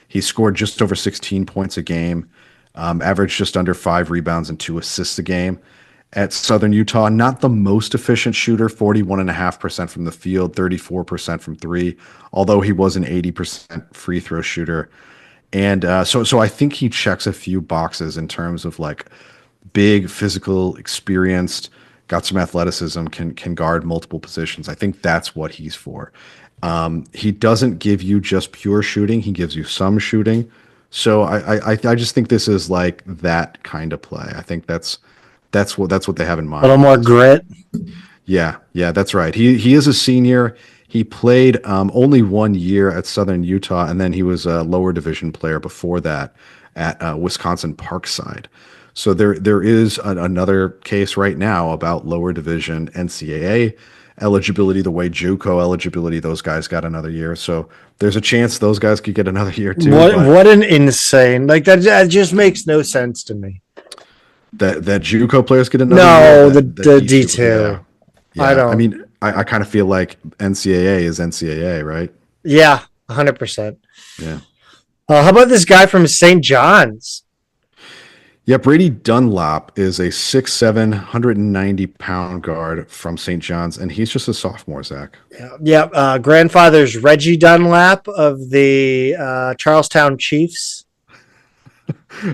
He scored just over 16 points a game, averaged just under 5 rebounds and 2 assists a game. At Southern Utah, not the most efficient shooter, 41.5% from the field, 34% from three, although he was an 80% free throw shooter. And so I think he checks a few boxes in terms of like big, physical, experienced, got some athleticism, can guard multiple positions. I think that's what he's for. He doesn't give you just pure shooting. He gives you some shooting. So I just think this is like that kind of play. I think that's what they have in mind.
A little more grit.
Yeah, that's right. He is a senior. He played only 1 year at Southern Utah, and then he was a lower division player before that at Wisconsin Parkside. So there is another case right now about lower division NCAA eligibility, the way JUCO eligibility, those guys got another year. So there's a chance those guys could get another year too.
What an insane, like that just makes no sense to me.
That JUCO players get another
year?
No,
the D2.
Yeah. I don't. I mean, I kind of feel like NCAA is NCAA, right?
Yeah, 100%.
Yeah.
How about this guy from St. John's?
Yeah, Brady Dunlap is a 6'7", 190-pound guard from St. John's, and he's just a sophomore, Zach.
Yeah. Grandfather's Reggie Dunlap of the Charlestown Chiefs.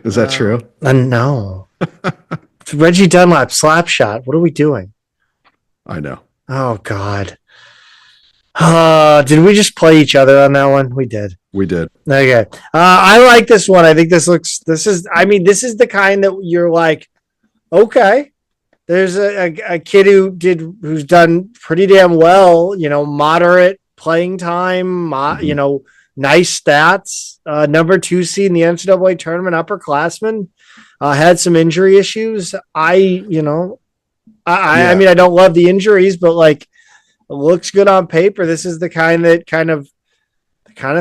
Is that true?
No. Reggie Dunlap, slap shot. What are we doing?
I know.
Oh, God. Did we just play each other on that one? We did.
We did.
Okay. I like this one. I think this is the kind that you're like, okay, there's a kid who's done pretty damn well, moderate playing time, nice stats, number 2 seed in the NCAA tournament, upperclassman, had some injury issues. I mean, I don't love the injuries, but like, it looks good on paper. This is the kind that kind of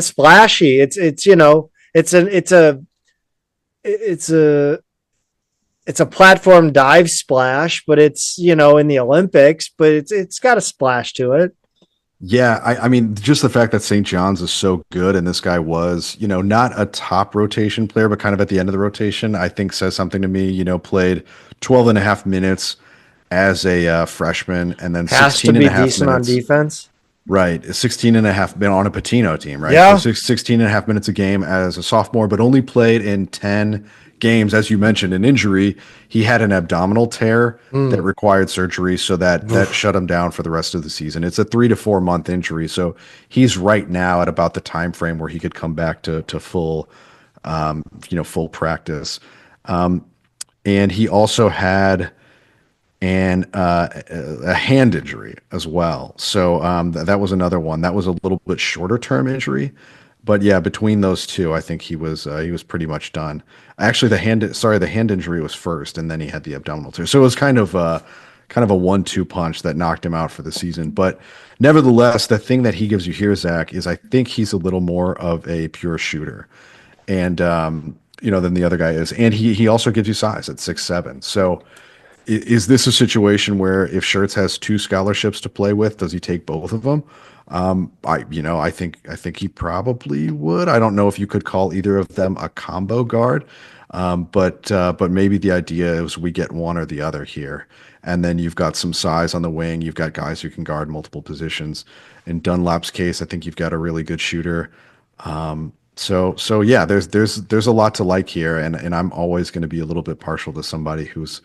splashy. It's a platform dive splash, but it's, in the Olympics, but it's got a splash to it.
Yeah. I mean, just the fact that St. John's is so good and this guy was, not a top rotation player, but kind of at the end of the rotation, I think says something to me. Played 12 and a half minutes as a freshman, and then
has
16
to be
and a half
decent
minutes
on defense.
Right. 16 and a half been on a Patino team, right?
Yeah.
So 16 and a half minutes a game as a sophomore, but only played in 10 games. As you mentioned, an injury. He had an abdominal tear that required surgery, so that shut him down for the rest of the season. It's a 3 to 4 month injury. So he's right now at about the time frame where he could come back to full, full practice. And he also had a hand injury as well. So that was another one. That was a little bit shorter term injury, but yeah, between those two, I think he was pretty much done. Actually, the hand injury was first, and then he had the abdominal tear. So it was kind of a 1-2 punch that knocked him out for the season. But nevertheless, the thing that he gives you here, Zach, is I think he's a little more of a pure shooter, and than the other guy is, and he also gives you size at 6'7". So. Is this a situation where if Schertz has 2 scholarships to play with, does he take both of them? I think he probably would. I don't know if you could call either of them a combo guard, but maybe the idea is we get one or the other here, and then you've got some size on the wing. You've got guys who can guard multiple positions. In Dunlap's case, I think you've got a really good shooter. So yeah, there's a lot to like here, and I'm always going to be a little bit partial to somebody who's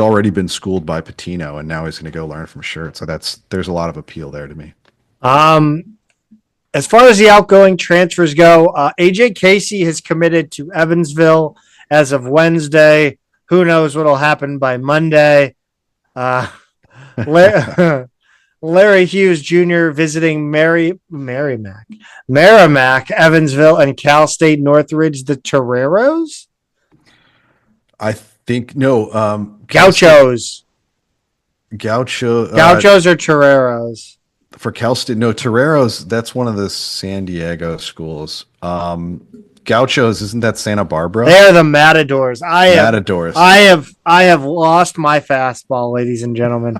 already been schooled by Patino and now he's going to go learn from Schertz. So there's a lot of appeal there to me.
As far as the outgoing transfers go, AJ Casey has committed to Evansville as of Wednesday. Who knows what'll happen by Monday? Larry Hughes Jr. visiting Merrimack, Evansville, and Cal State Northridge, the Toreros?
I think no.
Gauchos.
Gaucho.
Gauchos or Toreros?
For Cal State, no, Toreros. That's one of the San Diego schools. Gauchos, isn't that Santa Barbara?
They are the Matadors.
Matadors.
I have lost my fastball, ladies and gentlemen.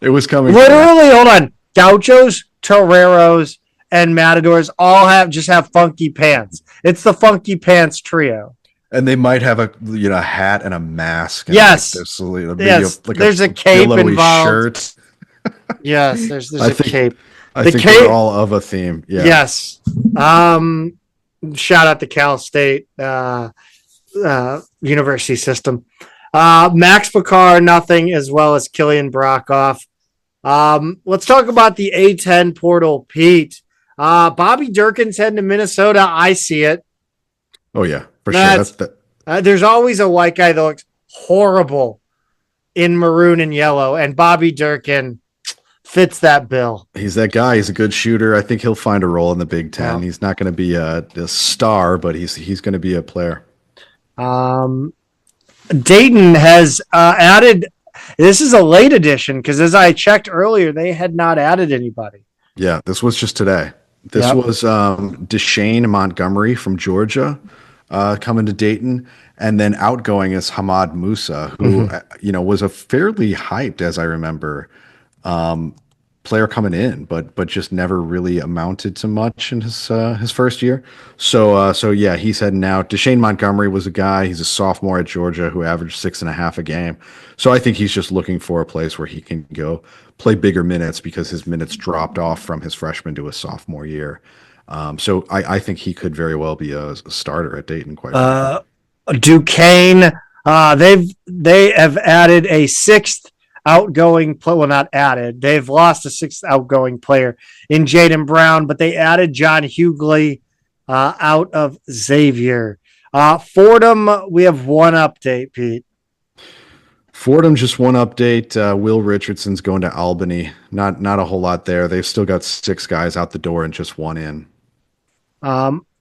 It was coming.
Literally, hold on. Gauchos, Toreros, and Matadors all have funky pants. It's the funky pants trio.
And they might have a hat and a mask. And
yes.
There's
a cape involved.
Shirt.
Yes, there's a cape.
I think they're all of a theme. Yeah.
Yes. Shout out to Cal State University System. Max Picard, nothing, as well as Killian Brockoff. Let's talk about the A10 portal, Pete. Bobby Durkin's heading to Minnesota. I see it.
Oh, yeah, for sure.
There's always a white guy that looks horrible in maroon and yellow, and Bobby Durkin fits that bill.
He's that guy. He's a good shooter. I think he'll find a role in the Big Ten. Yeah. He's not going to be a star, but he's going to be a player.
Dayton has added. This is a late addition because, as I checked earlier, they had not added anybody.
Yeah, this was just today. This was Deshane Montgomery from Georgia coming to Dayton, and then outgoing is Hamad Musa, who was a fairly hyped, as I remember, player coming in, but just never really amounted to much in his first year. So yeah, he's heading out. Deshane Montgomery was a guy. He's a sophomore at Georgia who averaged 6.5 a game. So I think he's just looking for a place where he can go play bigger minutes because his minutes dropped off from his freshman to his sophomore year. So I think he could very well be a starter at Dayton.
Duquesne, they have added a sixth outgoing player. Well, not added. They've lost a sixth outgoing player in Jaden Brown, but they added John Hughley out of Xavier. Fordham, we have one update, Pete.
Fordham, just one update. Will Richardson's going to Albany. Not a whole lot there. They've still got 6 guys out the door and just one in.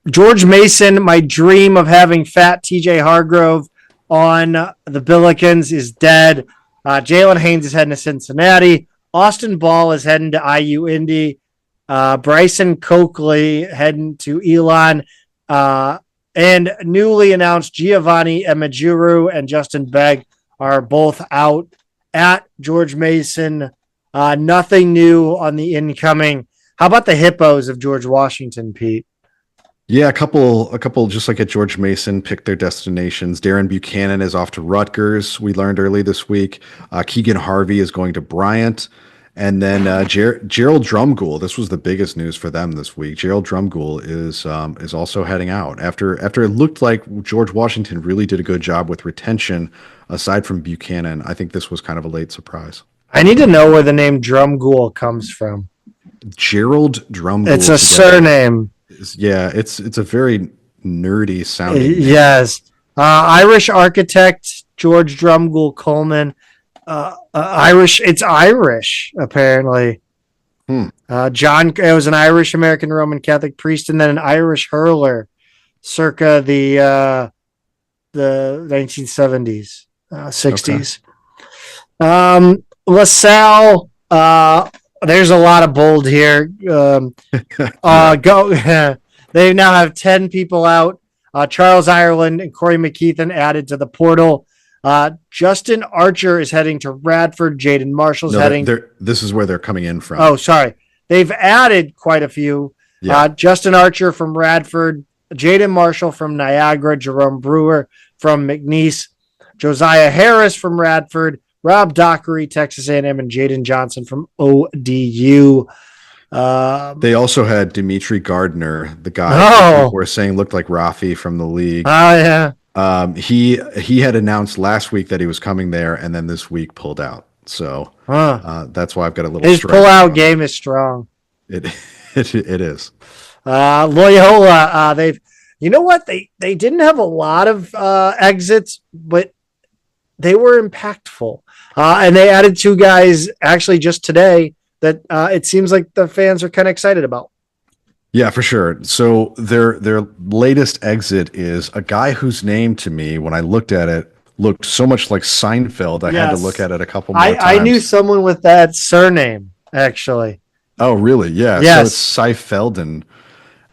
George Mason, my dream of having fat TJ Hargrove on the Billikens is dead. Jalen Haynes is heading to Cincinnati. Austin Ball is heading to IU Indy. Bryson Coakley heading to Elon. And newly announced Giovanni Emajuru and Justin Begg are both out at George Mason. Nothing new on the incoming. How about the Hippos of George Washington, Pete?
Yeah, a couple just like at George Mason picked their destinations. Darren Buchanan is off to Rutgers. We learned early this week. Keegan Harvey is going to Bryant. And then Gerald Drumgoole. This was the biggest news for them this week. Gerald Drumgoole is also heading out after it looked like George Washington really did a good job with retention. Aside from Buchanan, I think this was kind of a late surprise.
I need to know where the name Drumgoole comes from.
Gerald Drumgoole.
It's a surname.
Yeah, it's a very nerdy sounding name.
Yes. Irish architect George Drumgoole Coleman. It's Irish, apparently. John, it was an Irish American Roman Catholic priest and then an Irish hurler circa the 1970s, 60s. Okay. LaSalle, there's a lot of bold here. Go. They now have 10 people out. Charles Ireland and Corey McKeithen added to the portal. Justin Archer is heading to Radford. Jaden Marshall's heading.
This is where they're coming in from.
Oh, sorry. They've added quite a few. Yeah. Justin Archer from Radford, Jaden Marshall from Niagara, Jerome Brewer from McNeese, Josiah Harris from Radford, Rob Dockery, Texas A&M, and Jaden Johnson from ODU.
They also had Dimitri Gardner, the guy people were saying looked like Rafi from the league.
Oh, yeah.
He had announced last week that he was coming there, and then this week pulled out. So that's why I've got a little.
His pull-out game is strong.
It is.
Loyola, you know what? They didn't have a lot of exits, but they were impactful. And they added 2 guys actually just today that it seems like the fans are kind of excited about.
Yeah, for sure. So their latest exit is a guy whose name to me, when I looked at it, looked so much like Seinfeld. I had to look at it a couple more times.
I knew someone with that surname, actually.
Oh, really? Yeah.
Yes.
So it's Seifelden.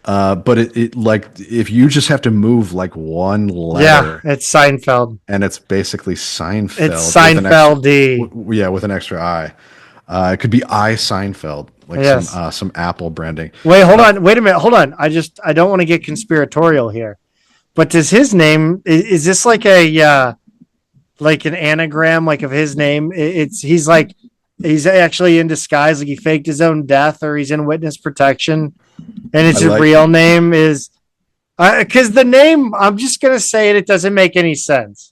But it like if you just have to move like one letter,
Yeah, it's Seinfeld.
and it's basically Seinfeld.
It's Seinfeldy.
With an extra I. It could be I Seinfeld, like
Yes.
some Apple branding.
Wait, hold on. Wait a minute. Hold on. I don't want to get conspiratorial here, but does his name is this like like an anagram like of his name? He's actually in disguise, like he faked his own death, or he's in witness protection, and his real name is because the name, I'm just gonna say it doesn't make any sense.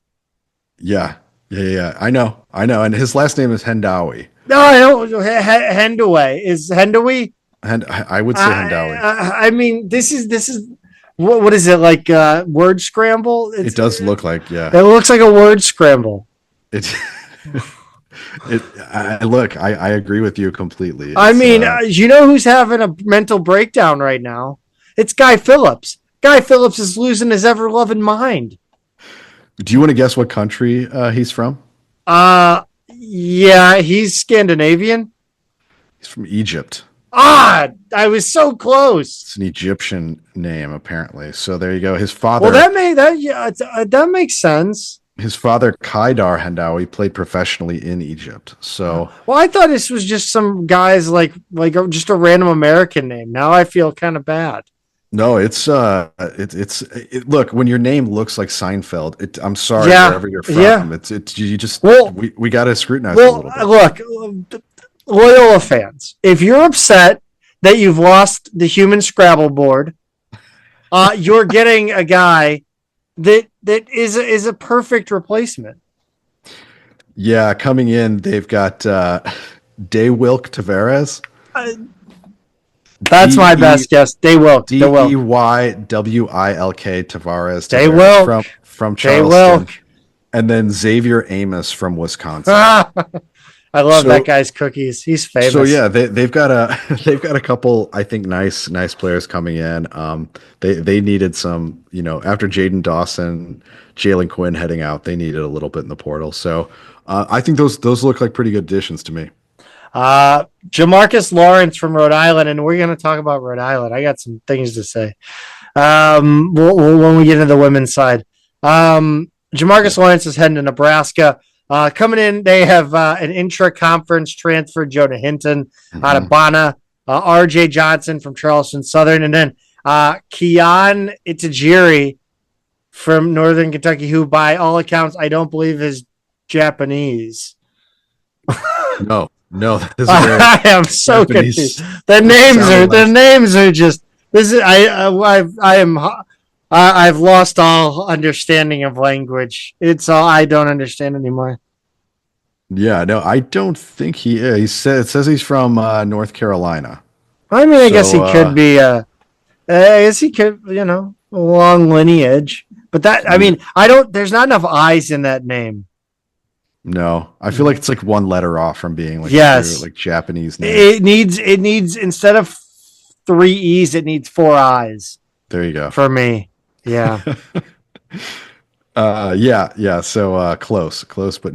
Yeah. I know, and his last name is Hendawi.
No, I don't. Hendaway is Hendawi.
And I would say Hendawi.
I mean, this is what is it like? Word scramble?
It does look like, yeah.
It looks like a word scramble.
I agree with you completely.
I mean, you know who's having a mental breakdown right now? It's Guy Phillips. Guy Phillips is losing his ever-loving mind.
Do you want to guess what country he's from?
Yeah, he's Scandinavian.
He's from Egypt.
I was so close.
It's an Egyptian name, apparently. So there you go. His father.
Well, that makes sense.
His father, Kaidar Hendawi, played professionally in Egypt. So,
well, I thought this was just some guys like just a random American name. Now I feel kind of bad.
No, look, when your name looks like Seinfeld, I'm sorry wherever you're from.
Yeah.
We got to scrutinize a little bit.
Look, Loyola fans, if you're upset that you've lost the human Scrabble board, you're getting a guy that is a perfect replacement.
Yeah, coming in, they've got Daywilk Tavares.
That's my best guess. Daywilk.
Deywilk Tavares.
Daywilk
from Charleston. And then Xavier Amos from Wisconsin.
I love that guy's cookies. He's famous.
So yeah, they've got a couple, I think, nice players coming in. They needed some, after Jaden Dawson, Jalen Quinn heading out, they needed a little bit in the portal. So I think those look like pretty good additions to me.
Jamarcus Lawrence from Rhode Island, and we're going to talk about Rhode Island. I got some things to say when we get into the women's side. Jamarcus Lawrence is heading to Nebraska. Coming in, they have an intra-conference transfer, Jonah Hinton out of Bana, RJ Johnson from Charleston Southern, and then Keon Itajiri from Northern Kentucky, who by all accounts I don't believe is Japanese.
No.
I am so confused. The names are just. This is I've lost all understanding of language. It's all I don't understand anymore.
Yeah, no, I don't think he is. It says he's from North Carolina.
I mean, I guess he could be. I guess he could, a long lineage. But that, I mean, there's not enough I's in that name.
No, I feel like it's like one letter off from being like like Japanese name.
It needs instead of 3 E's, it needs 4 I's.
There you go.
For me, yeah.
Yeah. So close, but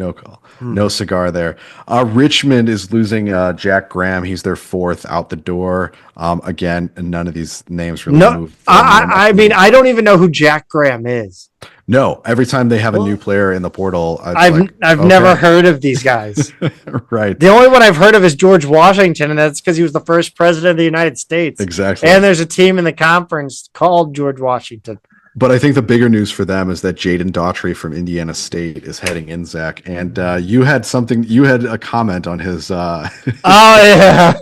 no cigar there. Richmond is losing Jack Graham. He's their 4th out the door. Again, none of these names really move.
I mean, I don't even know who Jack Graham is.
No, every time they have a new player in the portal,
I've never heard of these guys.
Right.
The only one I've heard of is George Washington, and that's because he was the first president of the United States.
Exactly.
And there's a team in the conference called George Washington.
But I think the bigger news for them is that Jaden Daughtry from Indiana State is heading in, Zach. And you had a comment on his. Oh
yeah,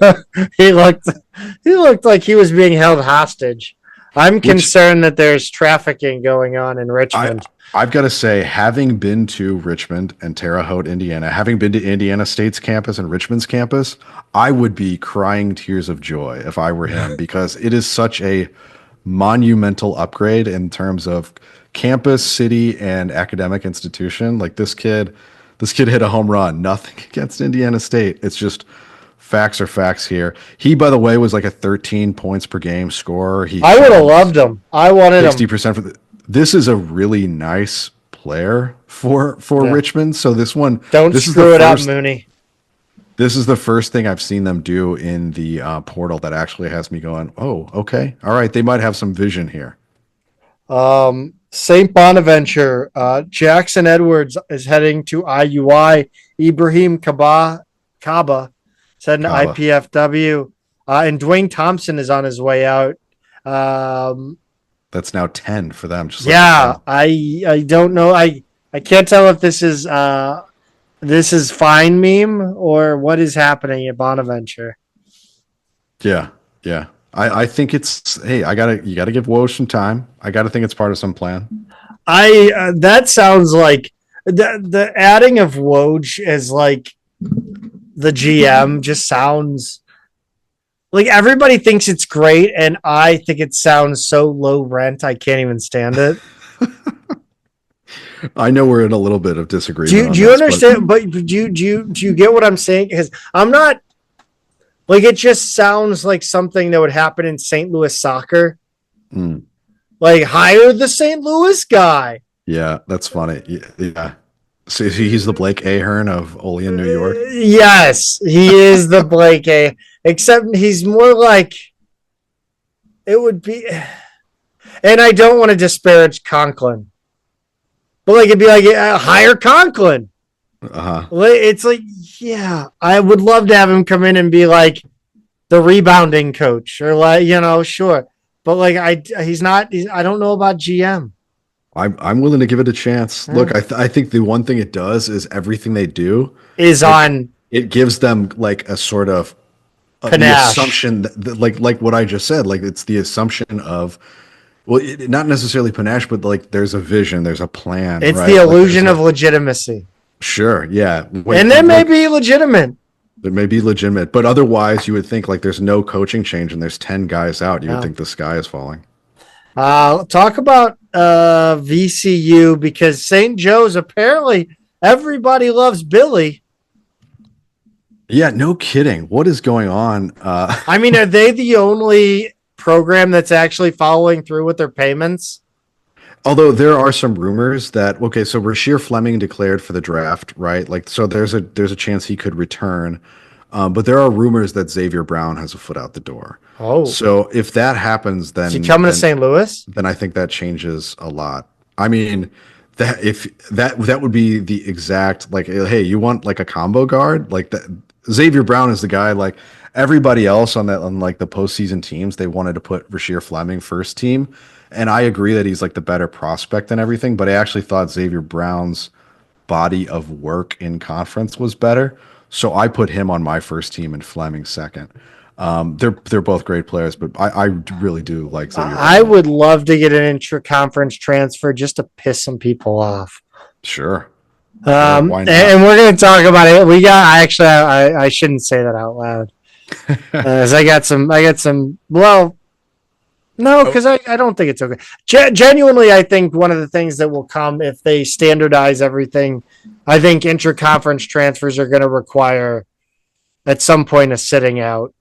he looked like he was being held hostage. I'm concerned that there's trafficking going on in Richmond.
I've got to say, having been to Richmond and Terre Haute, Indiana, having been to Indiana State's campus and Richmond's campus, I would be crying tears of joy if I were him, because it is such a monumental upgrade in terms of campus, city, and academic institution. Like this kid hit a home run. Nothing against Indiana State. It's just facts are facts here. He, by the way, was like a 13 points per game scorer.
I would have loved him. I wanted
60% for this is a really nice player for Richmond. So this
screw it up, Mooney.
This is the first thing I've seen them do in the portal that actually has me going, oh, okay. All right. They might have some vision here.
St. Bonaventure, Jackson Edwards is heading to IUI. Ibrahim Kaba is heading to IPFW. And Dwayne Thompson is on his way out.
That's now 10 for them. Just
I don't know. I can't tell if this is fine meme or what is happening at Bonaventure.
Yeah. I think it's you gotta give Woj some time. I gotta think it's part of some plan.
That sounds like the adding of Woj as like the GM just sounds like everybody thinks it's great, and I think it sounds so low rent I can't even stand it.
I know we're in a little bit of disagreement.
Do you understand? But do you get what I'm saying? Because I'm not. Like, it just sounds like something that would happen in St. Louis soccer. Like, hire the St. Louis guy.
Yeah, that's funny. Yeah. So he's the Blake Ahern of Olean, New York?
Yes, he is the Blake Ahern. Except he's more like, it would be, and I don't want to disparage Conklin. But, like, it'd be like, hire Conklin. It's like, yeah, I would love to have him come in and be like the rebounding coach or like, sure. But like, he's not, I don't know about GM.
I'm willing to give it a chance. Look, I think the one thing it does is everything they do
is
it gives them like a sort of the assumption that like what I just said, like it's the assumption of, well, not necessarily panache, but like there's a vision, there's a plan.
It's right? The illusion of legitimacy.
Sure, yeah.
And that may be legitimate.
It may be legitimate, but otherwise you would think like there's no coaching change and there's 10 guys out. You would think the sky is falling.
Talk about VCU, because St. Joe's, apparently everybody loves Billy.
Yeah, no kidding. What is going on?
I mean, are they the only program that's actually following through with their payments?
Although there are some rumors that, so Rasheer Fleming declared for the draft, right? Like, so there's a chance he could return. But there are rumors that Xavier Brown has a foot out the door. Oh, so if that happens, then
is he coming to St. Louis?
Then I think that changes a lot. I mean, that would be the exact, like, hey, you want like a combo guard? Like that, Xavier Brown is the guy. Like everybody else on like the postseason teams, they wanted to put Rasheer Fleming first team. And I agree that he's like the better prospect and everything, but I actually thought Xavier Brown's body of work in conference was better. So I put him on my first team and Fleming second. They're both great players, but I really do like Xavier Brown. I
would love to get an intra-conference transfer just to piss some people off.
Sure.
Why not? And we're going to talk about it. I shouldn't say that out loud. As I got some, no, because I don't think it's okay. Genuinely, I think one of the things that will come if they standardize everything, I think intra-conference transfers are going to require at some point a sitting out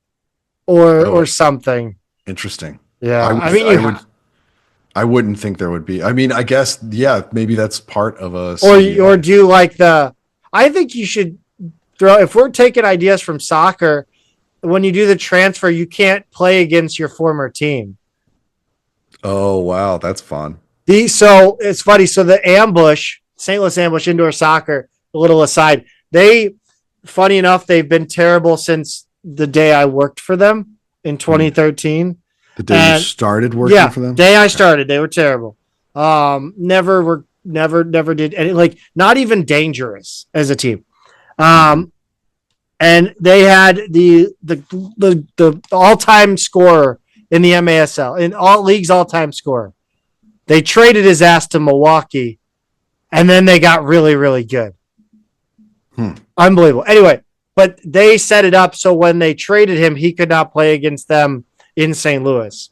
or something.
Interesting.
Yeah.
I wouldn't think there would be. I mean, I guess, yeah, maybe that's part of a...
Or do like I think you should throw... If we're taking ideas from soccer, when you do the transfer, you can't play against your former team.
Oh, wow. That's fun.
So it's funny. So the Ambush, St. Louis Ambush Indoor Soccer, a little aside, funny enough, they've been terrible since the day I worked for them in 2013.
The day you started working for them?
The day I started, they were terrible. Never did any, like, not even dangerous as a team. And they had the all-time scorer in the MASL, in all leagues, all-time scorer. They traded his ass to Milwaukee, and then they got really, really good. Unbelievable. Anyway, but they set it up so when they traded him, he could not play against them in St. Louis.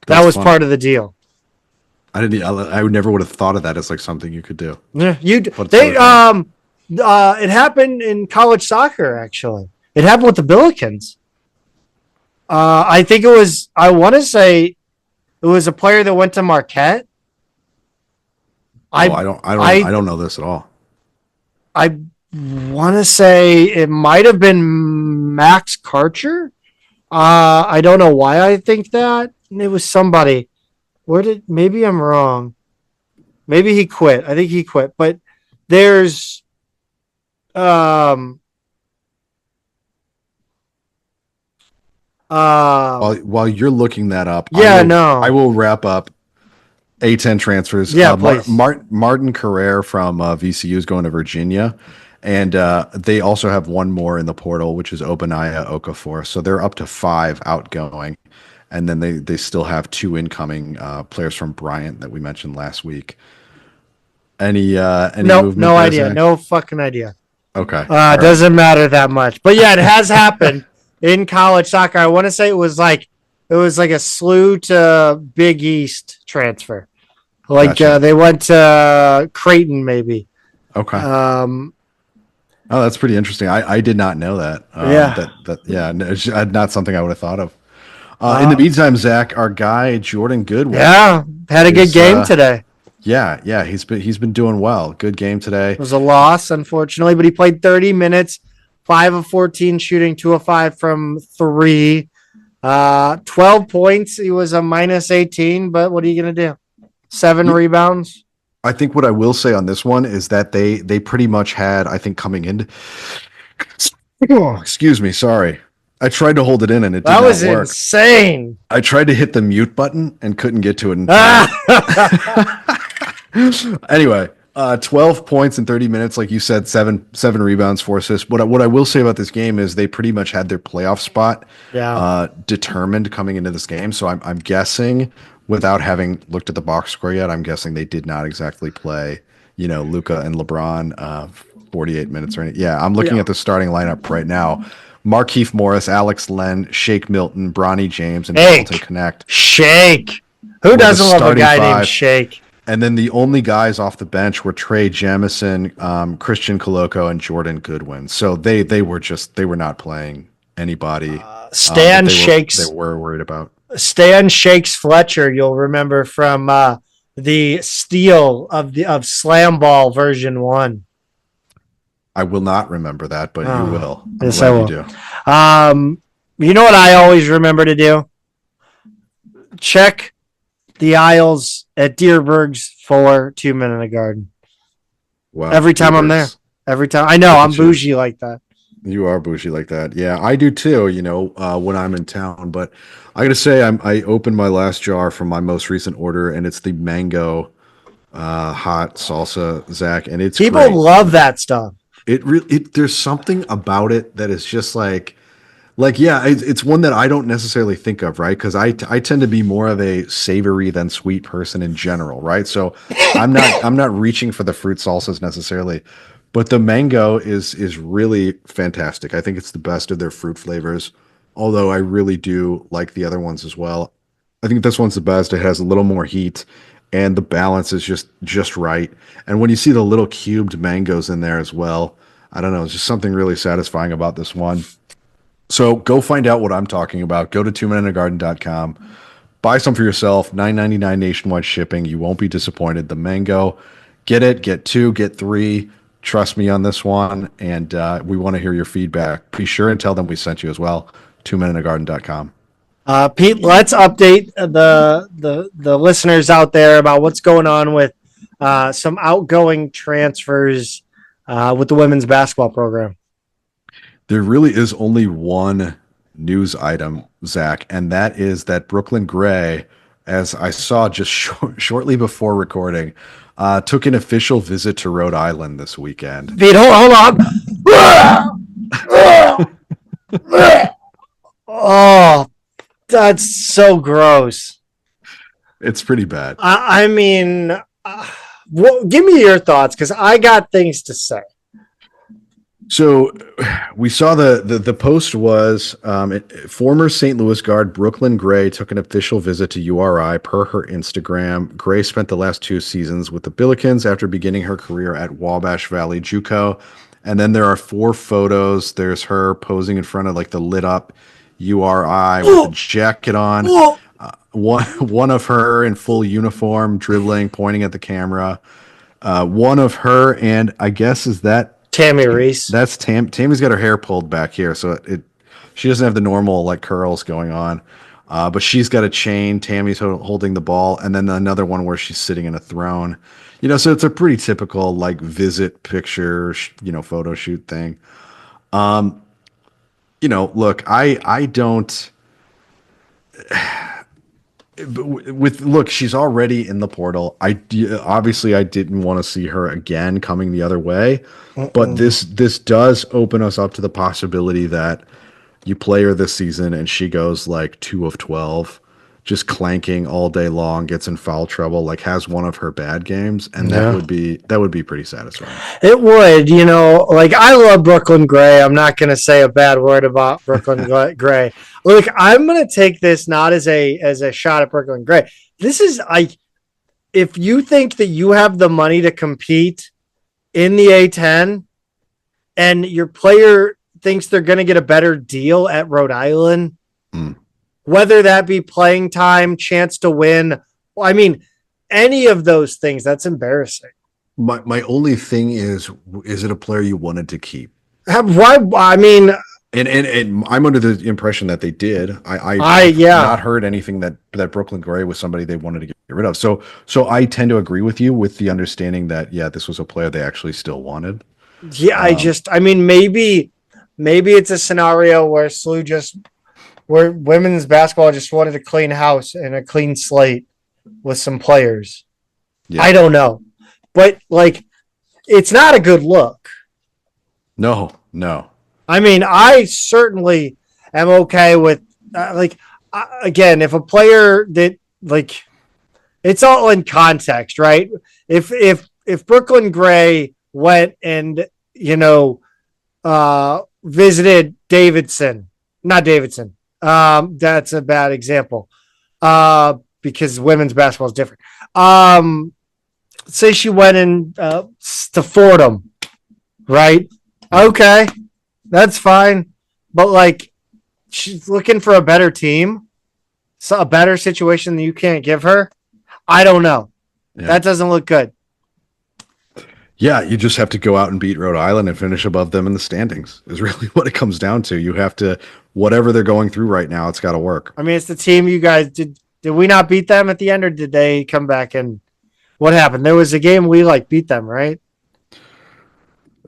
That was part of the deal.
I would never would have thought of that as like something you could do.
Yeah,
But it's really fun.
it happened in college soccer. Actually, it happened with the Billikens. I think it was. I want to say it was a player that went to Marquette.
Oh,
I
I don't know this at all.
I want to say it might have been Max Karcher. I don't know why I think that. It was somebody. Maybe I'm wrong. Maybe he quit. I think he quit. But there's um
While you're looking that up,
yeah, no.
I will wrap up A10 transfers.
Yeah, please.
Martin Carrere from VCU is going to Virginia, and they also have one more in the portal, which is Obaniah Okafor. So they're up to 5 outgoing, and then they still have 2 incoming players from Bryant that we mentioned last week. Any movement
No
there,
idea.
Zach?
No fucking idea.
Okay. All right.
Doesn't matter that much. But yeah, it has happened in college soccer. I want to say it was like a slew to Big East transfer. Like
Gotcha.
they went to Creighton, maybe.
Okay.
Um,
Oh, that's pretty interesting. I did not know that. It's not something I would have thought of. In the meantime, Zach, our guy Jordan Goodwin.
Yeah, had a good game today.
Yeah, he's been doing well. Good game today.
It was a loss, unfortunately, but he played 30 minutes, 5 of 14 shooting, 2 of 5 from 3. 12 points. He was a minus 18, but what are you going to do? 7 rebounds.
I think what I will say on this one is that they pretty much had, I think, coming in. Oh, excuse me, sorry. I tried to hold it in and it did not work.
That was insane.
I tried to hit the mute button and couldn't get to it. Anyway, 12 points in 30 minutes, like you said, seven rebounds, 4 assists. What I will say about this game is they pretty much had their playoff spot determined coming into this game. So I'm guessing, without having looked at the box score yet, I'm guessing they did not exactly play, Luka and LeBron 48 minutes or anything. Yeah, I'm looking at the starting lineup right now. Markieff Morris, Alex Len, Shake Milton, Bronny James, and Hamilton Connect.
Shake. Who doesn't love a guy named Shake?
And then the only guys off the bench were Trey Jamison, Christian Coloco, and Jordan Goodwin. So they were not playing anybody.
Stan Shakes.
They were worried about.
Stan Shakes Fletcher, you'll remember from the steal of Slam Ball version 1.
I will not remember that, but you will.
Yes, I will.
You do.
You know what I always remember to do? Check the aisles at Deerberg's for 2 Men in a Garden.
Wow.
Every time I'm there. Every time. I know, I'm bougie like that.
You are bougie like that. Yeah, I do too, when I'm in town. But I got to say, I opened my last jar from my most recent order, and it's the mango hot salsa, Zach, and it's
People
great.
love that stuff.
There's something about it that is just it's one that I don't necessarily think of, right? Because I tend to be more of a savory than sweet person in general, right? So I'm not reaching for the fruit salsas necessarily, but the mango is really fantastic. I think it's the best of their fruit flavors, although I really do like the other ones as well. I think this one's the best. It has a little more heat, and the balance is just right. And when you see the little cubed mangoes in there as well, I don't know, it's just something really satisfying about this one. So go find out what I'm talking about. Go to twomeningarden.com. Buy some for yourself. $9.99 nationwide shipping. You won't be disappointed. The mango, get it, get 2, get 3. Trust me on this one. And we want to hear your feedback. Be sure and tell them we sent you as well. twomeningarden.com.
Pete, let's update the listeners out there about what's going on with some outgoing transfers with the women's basketball program.
There really is only one news item, Zach, and that is that Brooklyn Gray, as I saw just shortly before recording, took an official visit to Rhode Island this weekend.
Pete, hold on. Oh, that's so gross.
It's pretty bad.
I mean, give me your thoughts, because I got things to say.
So we saw the post was former St. Louis guard Brooklyn Gray took an official visit to URI per her Instagram. Gray spent the last 2 seasons with the Billikens after beginning her career at Wabash Valley JUCO. And then there are 4 photos. There's her posing in front of like the lit up URI with the jacket on. One of her in full uniform, dribbling, pointing at the camera. One of her, and I guess is that
Tammy Reese.
That's Tammy's got her hair pulled back here, so she doesn't have the normal like curls going on. But she's got a chain. Tammy's holding the ball, and then another one where she's sitting in a throne. So it's a pretty typical like visit picture, photo shoot thing. Look, I don't. Look, she's already in the portal. Obviously I didn't want to see her again coming the other way, but this does open us up to the possibility that you play her this season and she goes like 2 of 12, just clanking all day long, gets in foul trouble, like has one of her bad games, and that would be pretty satisfying. It
would, like I love Brooklyn Gray. I'm not going to say a bad word about Brooklyn Gray. Look, I'm going to take this not as a shot at Brooklyn Gray. This is if you think that you have the money to compete in the A10 and your player thinks they're going to get a better deal at Rhode Island, whether that be playing time, chance to win, any of those things, that's embarrassing.
My only thing is it a player you wanted to keep?
Why?
And I'm under the impression that they did. I've not heard anything that Brooklyn Gray was somebody they wanted to get rid of. So I tend to agree with you with the understanding that this was a player they actually still wanted.
Yeah, maybe it's a scenario where where women's basketball just wanted a clean house and a clean slate with some players. Yeah. I don't know, but like, it's not a good look.
No.
I certainly am okay with again, if a player that like, it's all in context, right? If Brooklyn Gray went and visited not Davidson. That's a bad example. Because women's basketball is different. Say she went in to Fordham, right? Okay, that's fine. But like, she's looking for a better team, so a better situation that you can't give her. I don't know. Yeah. That doesn't look good.
Yeah, you just have to go out and beat Rhode Island and finish above them in the standings is really what it comes down to. You have to, whatever they're going through right now, it's got to work.
It's the team you guys did. Did we not beat them at the end, or did they come back and what happened? There was a game we beat them, right?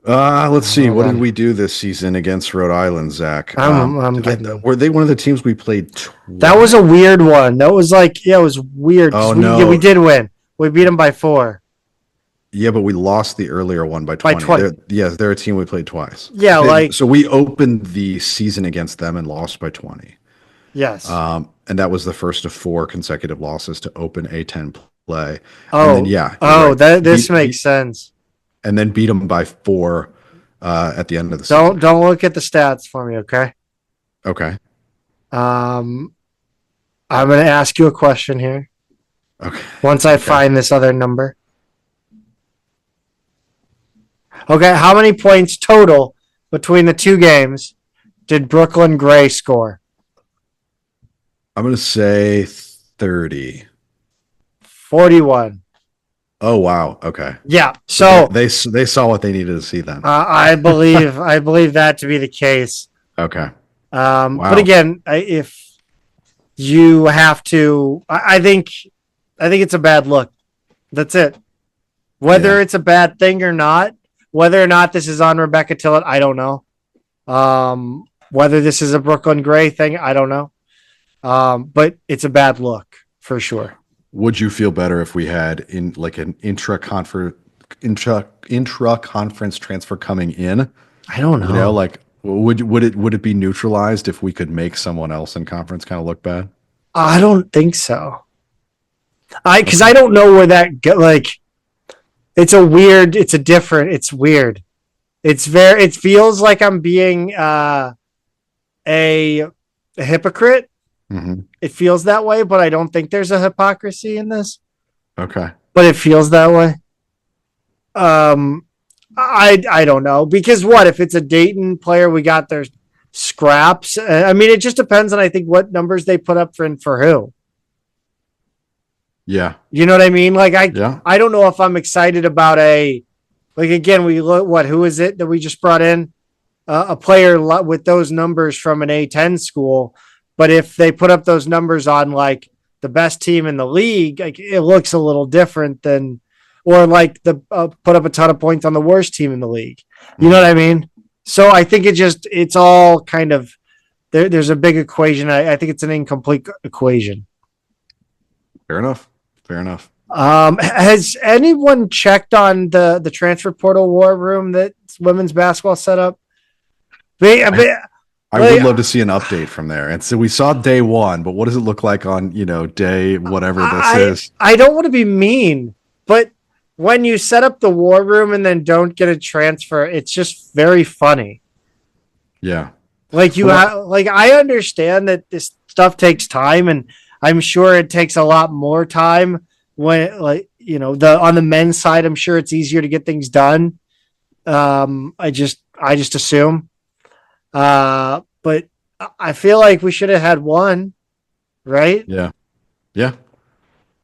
Let's see. What did we do this season against Rhode Island, Zach? Were they one of the teams we played twice?
That was a weird one. That was it was weird.
Oh, no.
We did win. We beat them by 4.
Yeah, but we lost the earlier one by 20. They're a team we played twice.
Yeah,
so we opened the season against them and lost by 20.
Yes.
And that was the first of 4 consecutive losses to open A10 play.
Oh,
and then,
right. This makes sense.
And then beat them by 4 at the end of the season.
Don't look at the stats for me, okay?
Okay.
I'm going to ask you a question here.
Okay.
Once I find this other number. Okay, how many points total between the 2 games did Brooklyn Gray score?
I'm going to say 30.
41.
Oh, wow. Okay.
Yeah. So
they saw what they needed to see then.
I believe that to be the case.
Okay.
Wow. But again, if you have to, I think it's a bad look. That's it. Whether it's a bad thing or not, whether or not this is on Rebecca Tillett, I don't know. Whether this is a Brooklyn Gray thing, I don't know. But it's a bad look for sure.
Would you feel better if we had an intra-conference transfer coming in?
I don't know.
Would it be neutralized if we could make someone else in conference kind of look bad?
I don't think so. Because I don't know where that it's weird. It feels like I'm being a hypocrite.
Hmm.
It feels that way, but I don't think there's a hypocrisy in this.
Okay.
But it feels that way. Um, I don't know, because what if it's a Dayton player? We got their scraps. I mean, it just depends on, I think, what numbers they put up for who.
Yeah.
You know what I mean? Like
Yeah.
I don't know if I'm excited about again, we look who is it that we just brought in, a player with those numbers from an A10 school, but if they put up those numbers on like the best team in the league, like it looks a little different than, or like the put up a ton of points on the worst team in the league. You know what I mean? So I think it's all kind of there's a big equation. I think it's an incomplete equation.
Fair enough. Fair enough.
Has anyone checked on the transfer portal war room that women's basketball set up?
I would love to see an update from there. And so we saw day one, but what does it look like on, day whatever this is?
I don't want to be mean, but when you set up the war room and then don't get a transfer, it's just very funny.
Yeah.
Like I understand that this stuff takes time, and I'm sure it takes a lot more time when on the men's side, I'm sure it's easier to get things done. I just assume. But I feel like we should have had one, right?
Yeah. Yeah.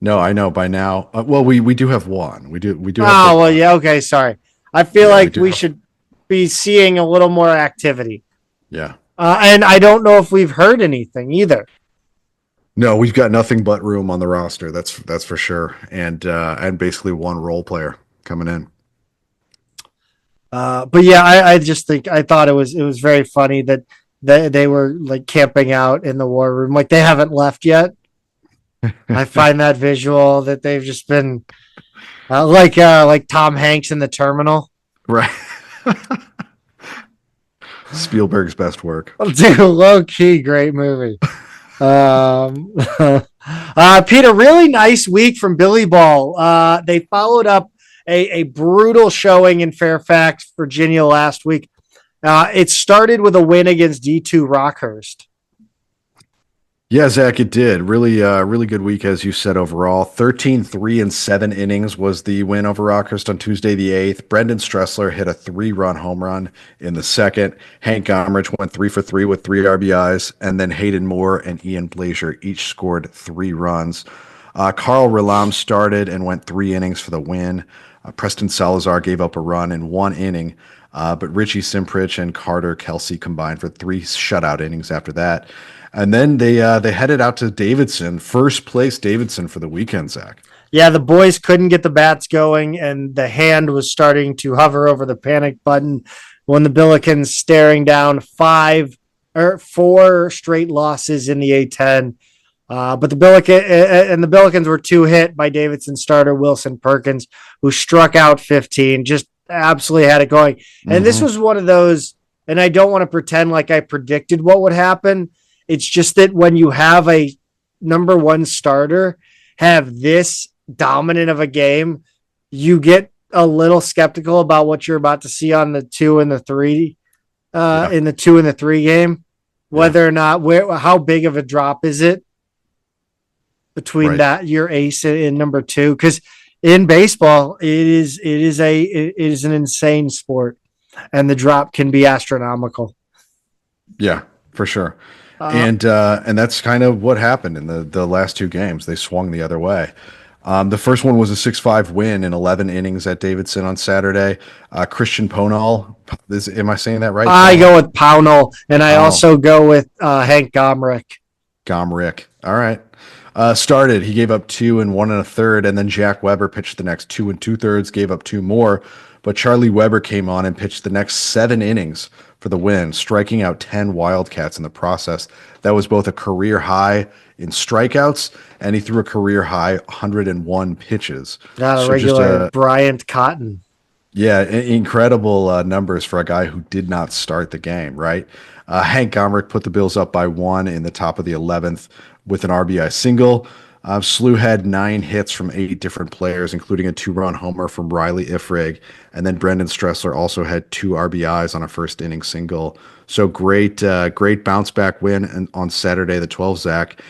No, I know by now. Well, we do have one. We do.
Oh, well, yeah. Okay. Sorry. I feel like we should be seeing a little more activity.
Yeah.
And I don't know if we've heard anything either.
No, we've got nothing but room on the roster. That's for sure. And basically one role player coming in.
But yeah, I just I thought it was very funny that they were like camping out in the war room, like they haven't left yet. I find that visual that they've just been like Tom Hanks in The Terminal.
Right. Spielberg's best work.
Dude, low key, great movie. Peter, really nice week from Billy Ball. They followed up a brutal showing in Fairfax, Virginia last week. It started with a win against D2 Rockhurst.
Yeah, Zach, it did. Really good week, as you said, overall. 13, 3, and 7 innings was the win over Rockhurst on Tuesday the 8th. Brendan Stressler hit a 3-run home run in the second. Hank Gomrich went 3 for 3 with 3 RBIs. And then Hayden Moore and Ian Blazier each scored 3 runs. Carl Relam started and went 3 innings for the win. Preston Salazar gave up a run in 1 inning. But Richie Simprich and Carter Kelsey combined for 3 shutout innings after that. And then they headed out to Davidson, first place Davidson for the weekend, Zach.
Yeah, the boys couldn't get the bats going, and the hand was starting to hover over the panic button when the Billikens staring down 4 straight losses in the A10. But the Billikens were 2 hit by Davidson starter Wilson Perkins, who struck out 15, just absolutely had it going. And this was one of those, and I don't want to pretend like I predicted what would happen. It's just that when you have a number 1 starter have this dominant of a game, you get a little skeptical about what you're about to see on the 2 and the 3, in the 2 and the 3 game, whether or not how big of a drop is it between that your ace and number 2? Because in baseball, it is an insane sport, and the drop can be astronomical.
Yeah, for sure. And that's kind of what happened in the last 2 games. They swung the other way. The first one was a 6-5 win in 11 innings at Davidson on Saturday. Christian Ponal, am I saying that right?
I go with Pownell, and I also go with Hank Gomrich.
Gomrich. All right. Started. He gave up 2 and 1 1/3, and then Jack Weber pitched the next 2 2/3, gave up 2 more. But Charlie Weber came on and pitched the next 7 innings for the win, striking out 10 Wildcats in the process. That was both a career high in strikeouts, and he threw a career high 101 pitches.
Not a regular Bryant Cotton.
Yeah, incredible numbers for a guy who did not start the game, right? Hank Gomrich put the Bills up by 1 in the top of the 11th with an RBI single. SLU had 9 hits from 8 different players, including a 2-run homer from Riley Ifrig. And then Brendan Stressler also had 2 RBIs on a first inning single. So great bounce back win on Saturday, the 12th, Zach.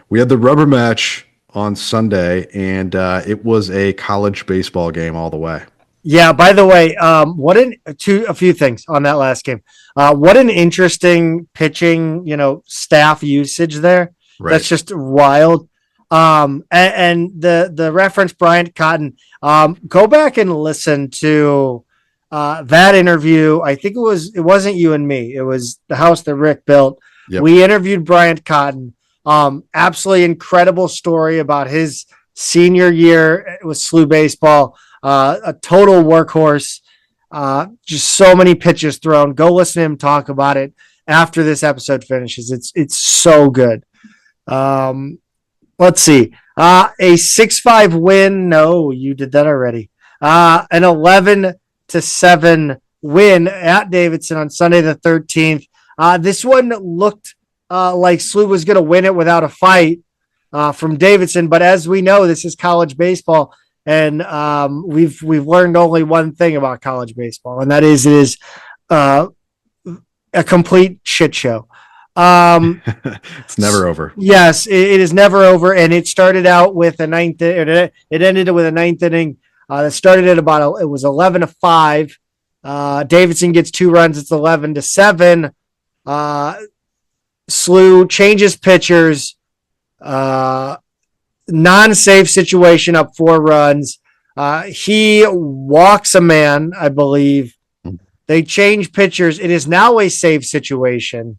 We had the rubber match on Sunday, and it was a college baseball game all the way.
Yeah. By the way, a few things on that last game. What an interesting pitching, staff usage there.
Right.
That's just wild. And the reference Bryant Cotton. Go back and listen to that interview. I think it wasn't you and me. It was the house that Rick built. Yep. We interviewed Bryant Cotton. Absolutely incredible story about his senior year with SLU baseball. A total workhorse. Just so many pitches thrown. Go listen to him talk about it after this episode finishes. It's so good. Let's see. A 6-5 win. No, you did that already. An 11-7 win at Davidson on Sunday the 13th. This one looked like SLU was going to win it without a fight from Davidson, but as we know, this is college baseball, and we've learned only one thing about college baseball, and that is it is a complete shit show.
It's never over.
Yes, it is never over, and it started out with a ninth. It ended with a ninth inning that started at it was 11-5. Davidson gets 2 runs. It's 11-7. SLU changes pitchers. Non-safe situation, up 4 runs. He walks a man, I believe. They change pitchers. It is now a safe situation.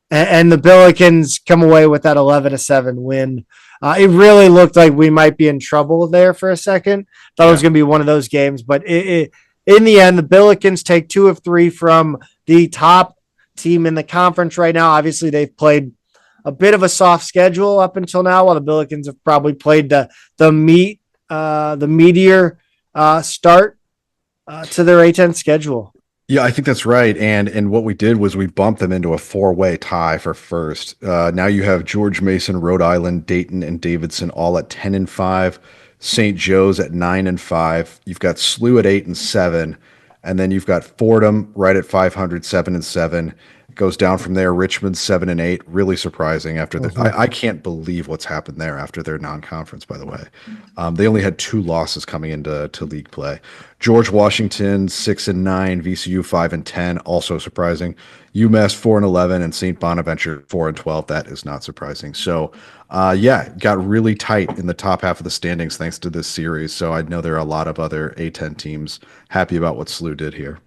And the Billikens come away with that 11-7 win. It really looked like we might be in trouble there for a second. Thought it was going to be one of those games, but in the end, the Billikens take 2 of 3 from the top team in the conference right now. Obviously, they've played a bit of a soft schedule up until now, while the Billikens have probably played the meteor start to their A10 schedule.
Yeah, I think that's right. And what we did was we bumped them into a 4-way tie for first. Now you have George Mason, Rhode Island, Dayton, and Davidson all at 10-5. St. Joe's at 9-5. You've got SLU at 8-7, and then you've got Fordham right at 500, 7-7. Goes down from there. Richmond 7-8. Really surprising after the. I can't believe what's happened there after their non-conference. By the way, they only had 2 losses coming into league play. George Washington 6-9. VCU 5-10. Also surprising. UMass 4-11 and St. Bonaventure 4-12. That is not surprising. So, got really tight in the top half of the standings thanks to this series. So I know there are a lot of other A10 teams happy about what SLU did here.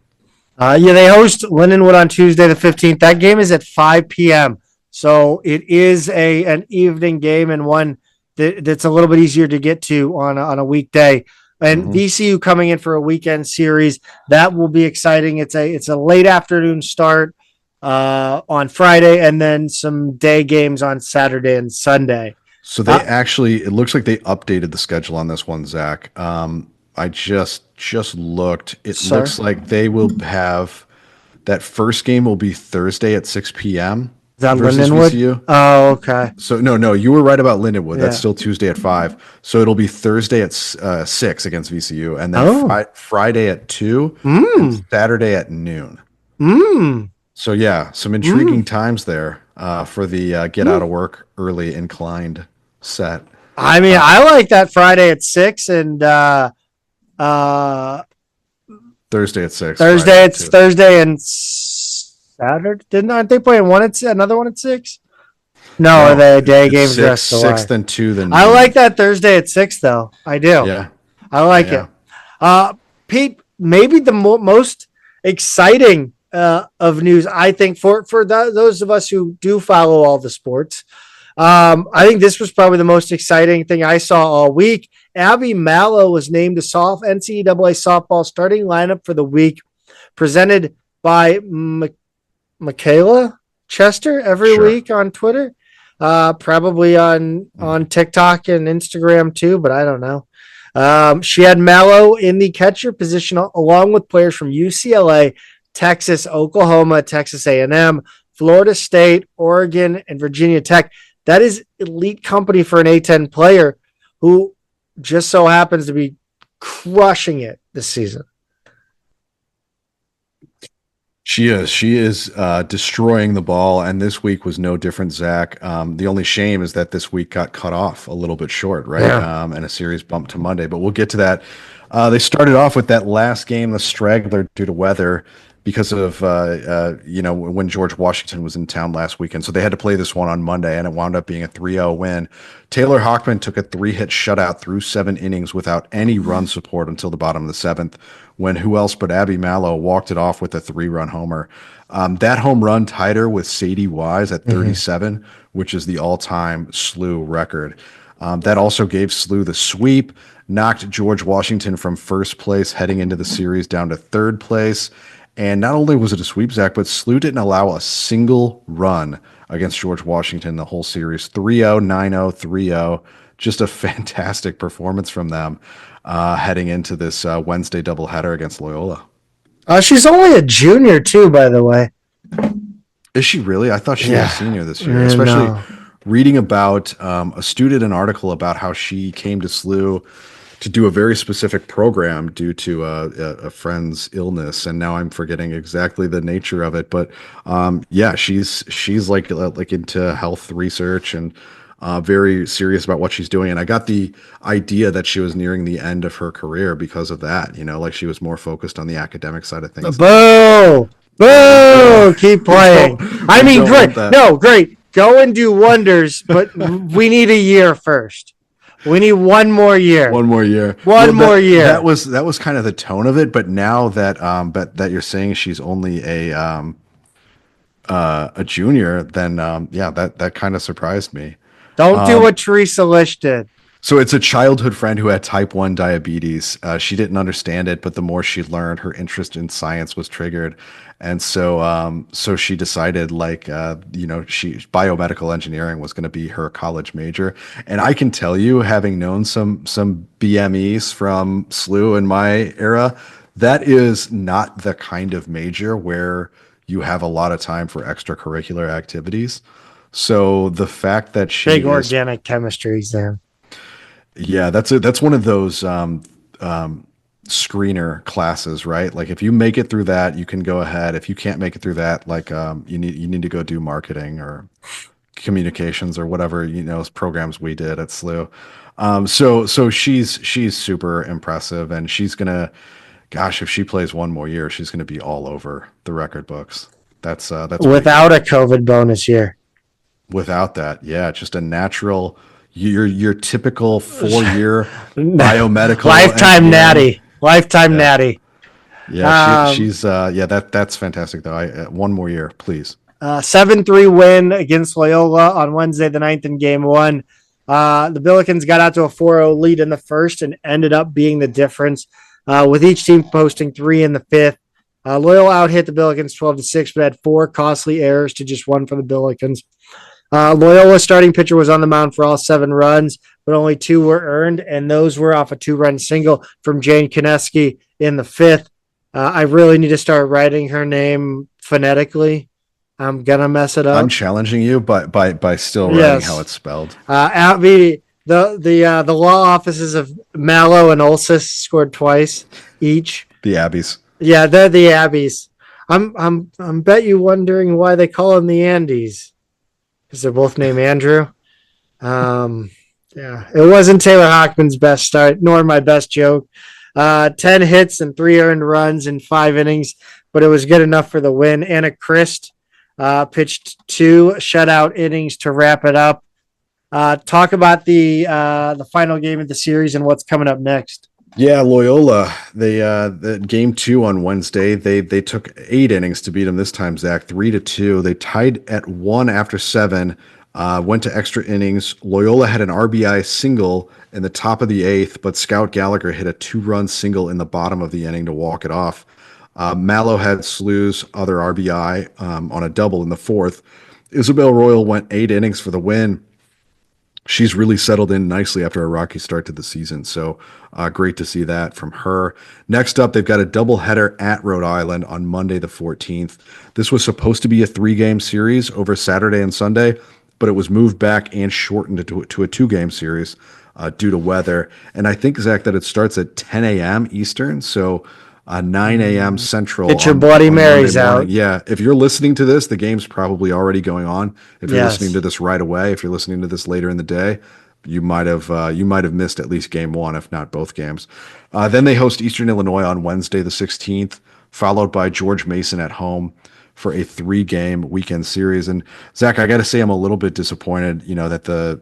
They host Lindenwood on Tuesday the 15th. That game is at 5 p.m. So it is an evening game and one that's a little bit easier to get to on a weekday. And VCU coming in for a weekend series. That will be exciting. It's a late afternoon start on Friday, and then some day games on Saturday and Sunday.
So they it looks like they updated the schedule on this one, Zach. I just looked. It looks like they will have that first game will be Thursday at 6 p.m.
Is that Lindenwood?
VCU.
Oh, okay.
So no, you were right about Lindenwood.
Yeah.
That's still Tuesday at 5. So it'll be Thursday at 6 against VCU, and then Friday at 2, and Saturday at noon. So yeah, some intriguing times there for the get out of work early inclined set.
I mean, I like that Friday at 6 and
Thursday at 6.
Thursday and Saturday. Aren't they playing another one at 6? No, are they day games?
6, then 2, then.
I like that Thursday at 6 though. I do.
Yeah,
I like it. Pete, maybe the most exciting of news, I think, for those of us who do follow all the sports. I think this was probably the most exciting thing I saw all week. Abby Mallow was named to NCAA softball starting lineup for the week, presented by Michaela Chester every week on Twitter, probably on TikTok and Instagram too, but I don't know. She had Mallow in the catcher position along with players from UCLA, Texas, Oklahoma, Texas A&M, Florida State, Oregon, and Virginia Tech. That is elite company for an A10 player who just so happens to be crushing it this season.
She is destroying the ball, and this week was no different, Zach. The only shame is that this week got cut off a little bit short, right?
Yeah.
And a series bumped to Monday, but we'll get to that. They started off with that last game, the straggler, due to weather, because of when George Washington was in town last weekend. So they had to play this one on Monday, and it wound up being a 3-0 win. Taylor Hockman took a 3-hit shutout through 7 innings without any run support until the bottom of the 7th, when who else but Abby Mallow walked it off with a 3-run homer. That home run tied her with Sadie Wise at 37, which is the all-time SLU record. That also gave SLU the sweep, knocked George Washington from first place heading into the series down to third place. And not only was it a sweep, Zach, but SLU didn't allow a single run against George Washington the whole series. 3-0, 9-0, 3-0. Just a fantastic performance from them heading into this Wednesday doubleheader against Loyola.
She's only a junior too, by the way.
Is she really? I thought she was a senior this year, especially reading about a student an article about how she came to SLU to do a very specific program due to a friend's illness, and now I'm forgetting exactly the nature of it. But she's like into health research and very serious about what she's doing. And I got the idea that she was nearing the end of her career because of that. Like she was more focused on the academic side of things.
Boo! Boo! Keep playing. I mean, great. No, great. Go and do wonders, but we need a year first. We need one more year.
One more year.
More year.
That was kind of the tone of it. But now that that you're saying she's only a junior, then that kind of surprised me.
Don't do what Teresa Lish did.
So it's a childhood friend who had type 1 diabetes. She didn't understand it, but the more she learned, her interest in science was triggered. And so she decided biomedical engineering was going to be her college major. And I can tell you, having known some BMEs from SLU in my era, that is not the kind of major where you have a lot of time for extracurricular activities. So the fact that she
big organic chemistry exam.
Yeah, that's one of those screener classes, right? Like if you make it through that, you can go ahead. If you can't make it through that, you need to go do marketing or communications or whatever, programs we did at SLU. So she's super impressive, and she's gonna, gosh, if she plays one more year, she's gonna be all over the record books. That's
without a COVID bonus year.
Without that, yeah, just a natural, your typical 4-year biomedical
lifetime natty.
Yeah, she's that's fantastic though. One more year, please.
7-3 win against Loyola on Wednesday the 9th in game 1. The Billikens got out to a 4-0 lead in the first and ended up being the difference, with each team posting 3 in the 5th. Loyola out-hit the Billikens 12-6, but had 4 costly errors to just 1 for the Billikens. Loyola's starting pitcher was on the mound for all 7 runs, but only 2 were earned, and those were off a 2-run single from Jane Koneski in the 5th. I really need to start writing her name phonetically. I'm gonna mess it up.
I'm challenging you, but by still writing how it's spelled.
The law offices of Mallow and Olsis scored twice each.
The Abbeys.
Yeah, they're the Abbeys. I'm bet you wondering why they call them the Andes. Because they're both named Andrew. It wasn't Taylor Hockman's best start, nor my best joke. 10 hits and 3 earned runs in 5 innings, but it was good enough for the win. Anna Christ pitched 2 shutout innings to wrap it up. Talk about the final game of the series and what's coming up next.
Yeah, Loyola. The game 2 on Wednesday. They took 8 innings to beat them this time, Zach. 3-2. They tied at 1 after 7. Went to extra innings. Loyola had an RBI single in the top of the 8th, but Scout Gallagher hit a 2-run single in the bottom of the inning to walk it off. Mallow had SLU's other RBI on a double in the 4th. Isabel Royal went 8 innings for the win. She's really settled in nicely after a rocky start to the season. So great to see that from her. Next up, they've got a doubleheader at Rhode Island on Monday the 14th. This was supposed to be a 3-game series over Saturday and Sunday. but it was moved back and shortened to a 2-game series due to weather. And I think, Zach, that it starts at 10 a.m. Eastern, so 9 a.m. Central.
Get your Bloody Marys out.
Yeah, if you're listening to this, the game's probably already going on. If you're
Yes.
listening to this right away, if you're listening to this later in the day, you might have missed at least game one, if not both games. Then they host Eastern Illinois on Wednesday the 16th, followed by George Mason at home for a 3-game weekend series. And Zach, I got to say, I'm a little bit disappointed, that the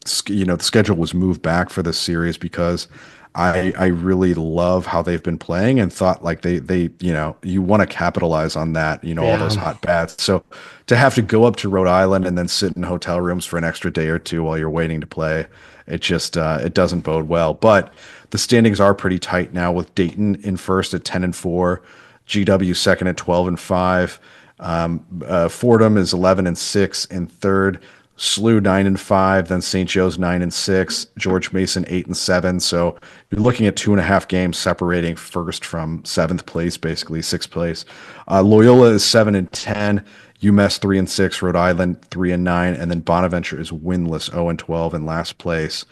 schedule was moved back for this series, because I really love how they've been playing, and thought like they you want to capitalize on that, all those hot bats. So to have to go up to Rhode Island and then sit in hotel rooms for an extra day or two while you're waiting to play, it just it doesn't bode well. But the standings are pretty tight now, with Dayton in first at 10-4, GW second at 12-5, Fordham is 11-6 in third, SLU 9-5, then St. Joe's 9-6, George Mason 8-7. So you're looking at 2.5 games separating first from 7th place, basically 6th place. Loyola is 7-10, UMass 3-6, Rhode Island 3-9, and then Bonaventure is winless 0-12 in last place.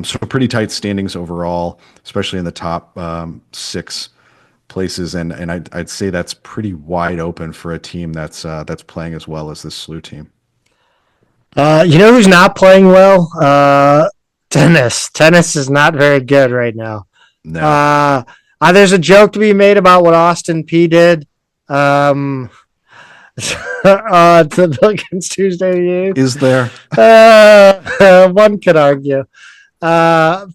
So pretty tight standings overall, especially in the top 6 places, and I'd say that's pretty wide open for a team that's playing as well as this SLU team.
You know who's not playing well? Tennis. Tennis is not very good right now.
No.
There's a joke to be made about what Austin P did. To the Billikens Tuesday.
Is there?
One could argue.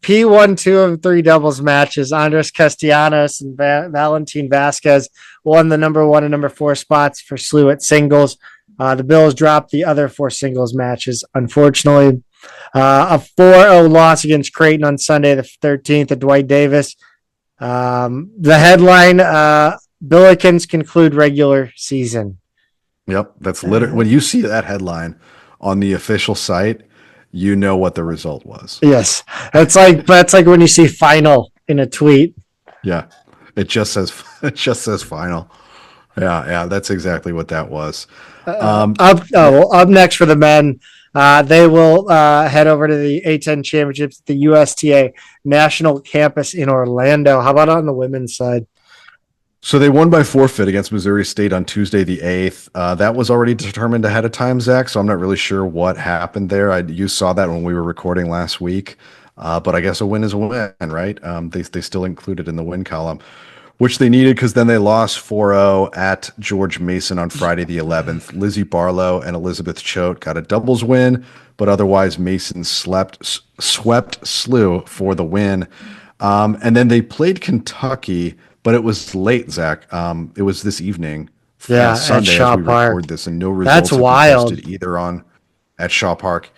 P won 2 of 3 doubles matches. Andres Castellanos and Valentin Vasquez won the number 1 and number 4 spots for SLU at singles. The Bills dropped the other 4 singles matches, unfortunately. A 4-0 loss against Creighton on Sunday the 13th at Dwight Davis. The headline, Billikens conclude regular season.
Yep, that's literally when you see that headline on the official site, you know what the result was.
Yes, that's like when you see final in a tweet.
Yeah, it just says final. Yeah, that's exactly what that was.
Up next for the men, they will head over to the A10 Championships at the USTA National Campus in Orlando. How about on the women's side?
So they won by forfeit against Missouri State on Tuesday the 8th. That was already determined ahead of time, Zach, so I'm not really sure what happened there. You saw that when we were recording last week, but I guess a win is a win, right? They still included in the win column, which they needed, because then they lost 4-0 at George Mason on Friday the 11th. Lizzie Barlow and Elizabeth Choate got a doubles win, but otherwise Mason swept SLU for the win. And then they played Kentucky, but it was late, Zach. It was this evening,
Sunday,
at Shaw Park. Record this, and no results
That's wild.
Posted either at Shaw Park.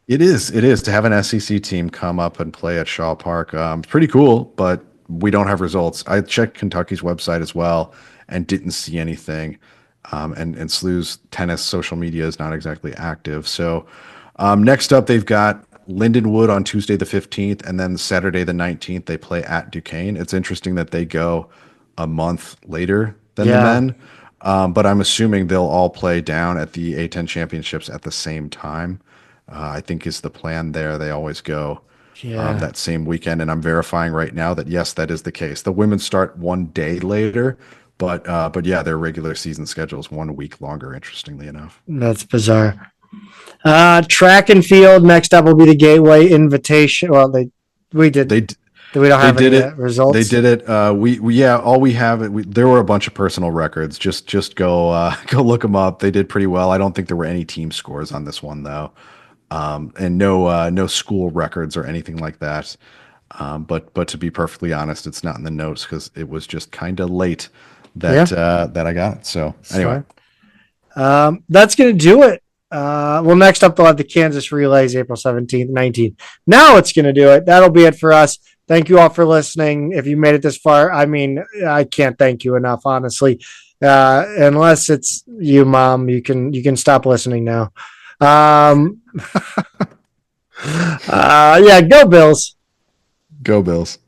It is to have an SEC team come up and play at Shaw Park. Pretty cool, but we don't have results. I checked Kentucky's website as well and didn't see anything. And SLU's tennis social media is not exactly active. So next up, they've got Lindenwood on Tuesday the 15th, and then Saturday the 19th, they play at Duquesne. It's interesting that they go a month later than the men, but I'm assuming they'll all play down at the A10 Championships at the same time. I think is the plan there. They always go that same weekend, and I'm verifying right now that yes, that is the case. The women start 1 day later, but yeah, their regular season schedule is 1 week longer. Interestingly enough,
that's bizarre. Track and field next up will be the Gateway Invitation. Well, we don't have any results.
They did it. All we have. There were a bunch of personal records. Just go look them up. They did pretty well. I don't think there were any team scores on this one though, and no school records or anything like that. But to be perfectly honest, it's not in the notes because it was just kind of late that I got it. So anyway,
that's gonna do it. Next up, they'll have the Kansas Relays April 17th, 19th. Now it's going to do it. That'll be it for us. Thank you all for listening. If you made it this far, I mean, I can't thank you enough, honestly. Unless it's you, Mom, you can stop listening now. Go Bills.
Go Bills.